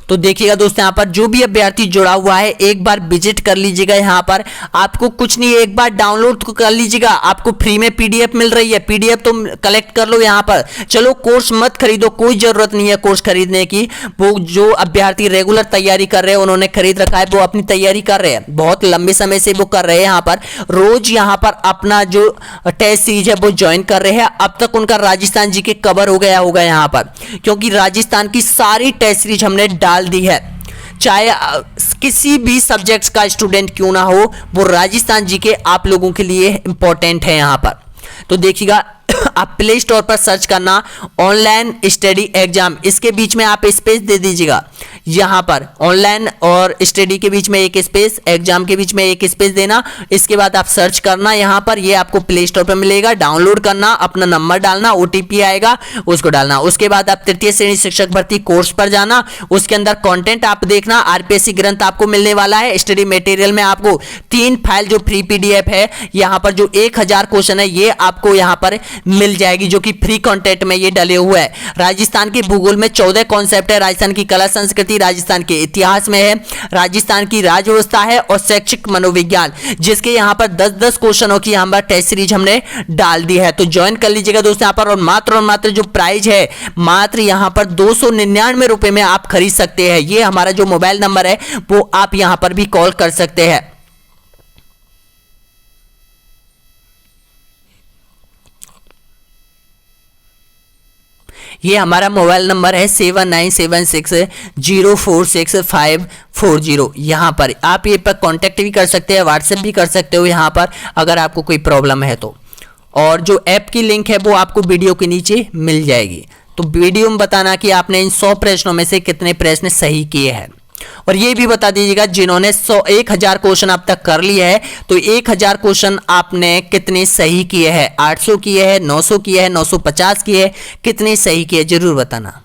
तो देखिएगा दोस्तों यहाँ पर जो भी अभ्यर्थी जुड़ा हुआ है एक बार विजिट कर लीजिएगा। यहाँ पर आपको कुछ नहीं, एक बार डाउनलोड कर लीजिएगा, आपको फ्री में पीडीएफ मिल रही है, पीडीएफ तो कलेक्ट कर लो यहाँ पर। चलो कोर्स मत खरीदो, कोई जरूरत नहीं है कोर्स खरीदने की। वो जो अभ्यर्थी रेगुलर तैयारी कर रहे हैं उन्होंने खरीद रखा है, वो अपनी तैयारी कर रहे हैं, बहुत लंबे समय से वो कर रहे हैं। यहाँ पर रोज यहाँ पर अपना जो टेस्ट सीरीज है वो ज्वाइन कर रहे हैं। अब तक उनका राजस्थान जी के कवर हो गया होगा यहाँ पर, क्योंकि राजस्थान की सारी टेस्ट सीरीज हमने डाल दी है। चाहे किसी भी सब्जेक्ट्स का स्टूडेंट क्यों ना हो, वो राजस्थान जी के आप लोगों के लिए इंपॉर्टेंट है यहां पर। तो देखिएगा आप प्ले स्टोर पर सर्च करना ऑनलाइन स्टडी एग्जाम, इसके बीच में आप स्पेस दे दीजिएगा। यहां पर ऑनलाइन और स्टडी के बीच में एक स्पेस, एग्जाम के बीच में एक स्पेस देना। इसके बाद आप सर्च करना यहां पर, ये आपको प्ले स्टोर पर मिलेगा। डाउनलोड करना, अपना नंबर डालना, ओटीपी आएगा उसको डालना। उसके बाद आप तृतीय श्रेणी शिक्षक भर्ती कोर्स पर जाना, उसके अंदर कंटेंट आप देखना। आरपीएससी ग्रंथ आपको मिलने वाला है। स्टडी मटेरियल में आपको 3 फाइल जो फ्री पीडीएफ है, यहां पर जो 1000 क्वेश्चन है ये आपको यहां पर मिल जाएगी, जो कि फ्री कंटेंट में ये डले हुए है। राजस्थान के भूगोल में 14 कॉन्सेप्ट है, राजस्थान की कला संस्कृति राजस्थान के इतिहास में है, राजस्थान की राज्य व्यवस्था है और शैक्षिक मनोविज्ञान, जिसके यहां पर 10-10 क्वेश्चनों की यहां पर टेस्ट सीरीज हमने डाल दी है। तो ज्वाइन कर लीजिएगा दोस्तों यहां पर। और मात्र जो प्राइस है मात्र यहां पर 299 रुपए में आप खरीद सकते हैं। ये हमारा जो मोबाइल नंबर है वो आप यहां पर भी कॉल कर सकते हैं। ये हमारा मोबाइल नंबर है 7976046540। यहाँ पर आप ये पर कांटेक्ट भी कर सकते हैं, व्हाट्सएप भी कर सकते हो यहाँ पर अगर आपको कोई प्रॉब्लम है तो। और जो ऐप की लिंक है वो आपको वीडियो के नीचे मिल जाएगी। तो वीडियो में बताना कि आपने इन 100 प्रश्नों में से कितने प्रश्न सही किए हैं। और ये भी बता दीजिएगा जिन्होंने 1000 क्वेश्चन अब तक कर लिए है तो 1000 क्वेश्चन आपने कितने सही किए हैं, 800 किए हैं, 900 किए हैं, 950 किए हैं, कितने सही किए जरूर बताना।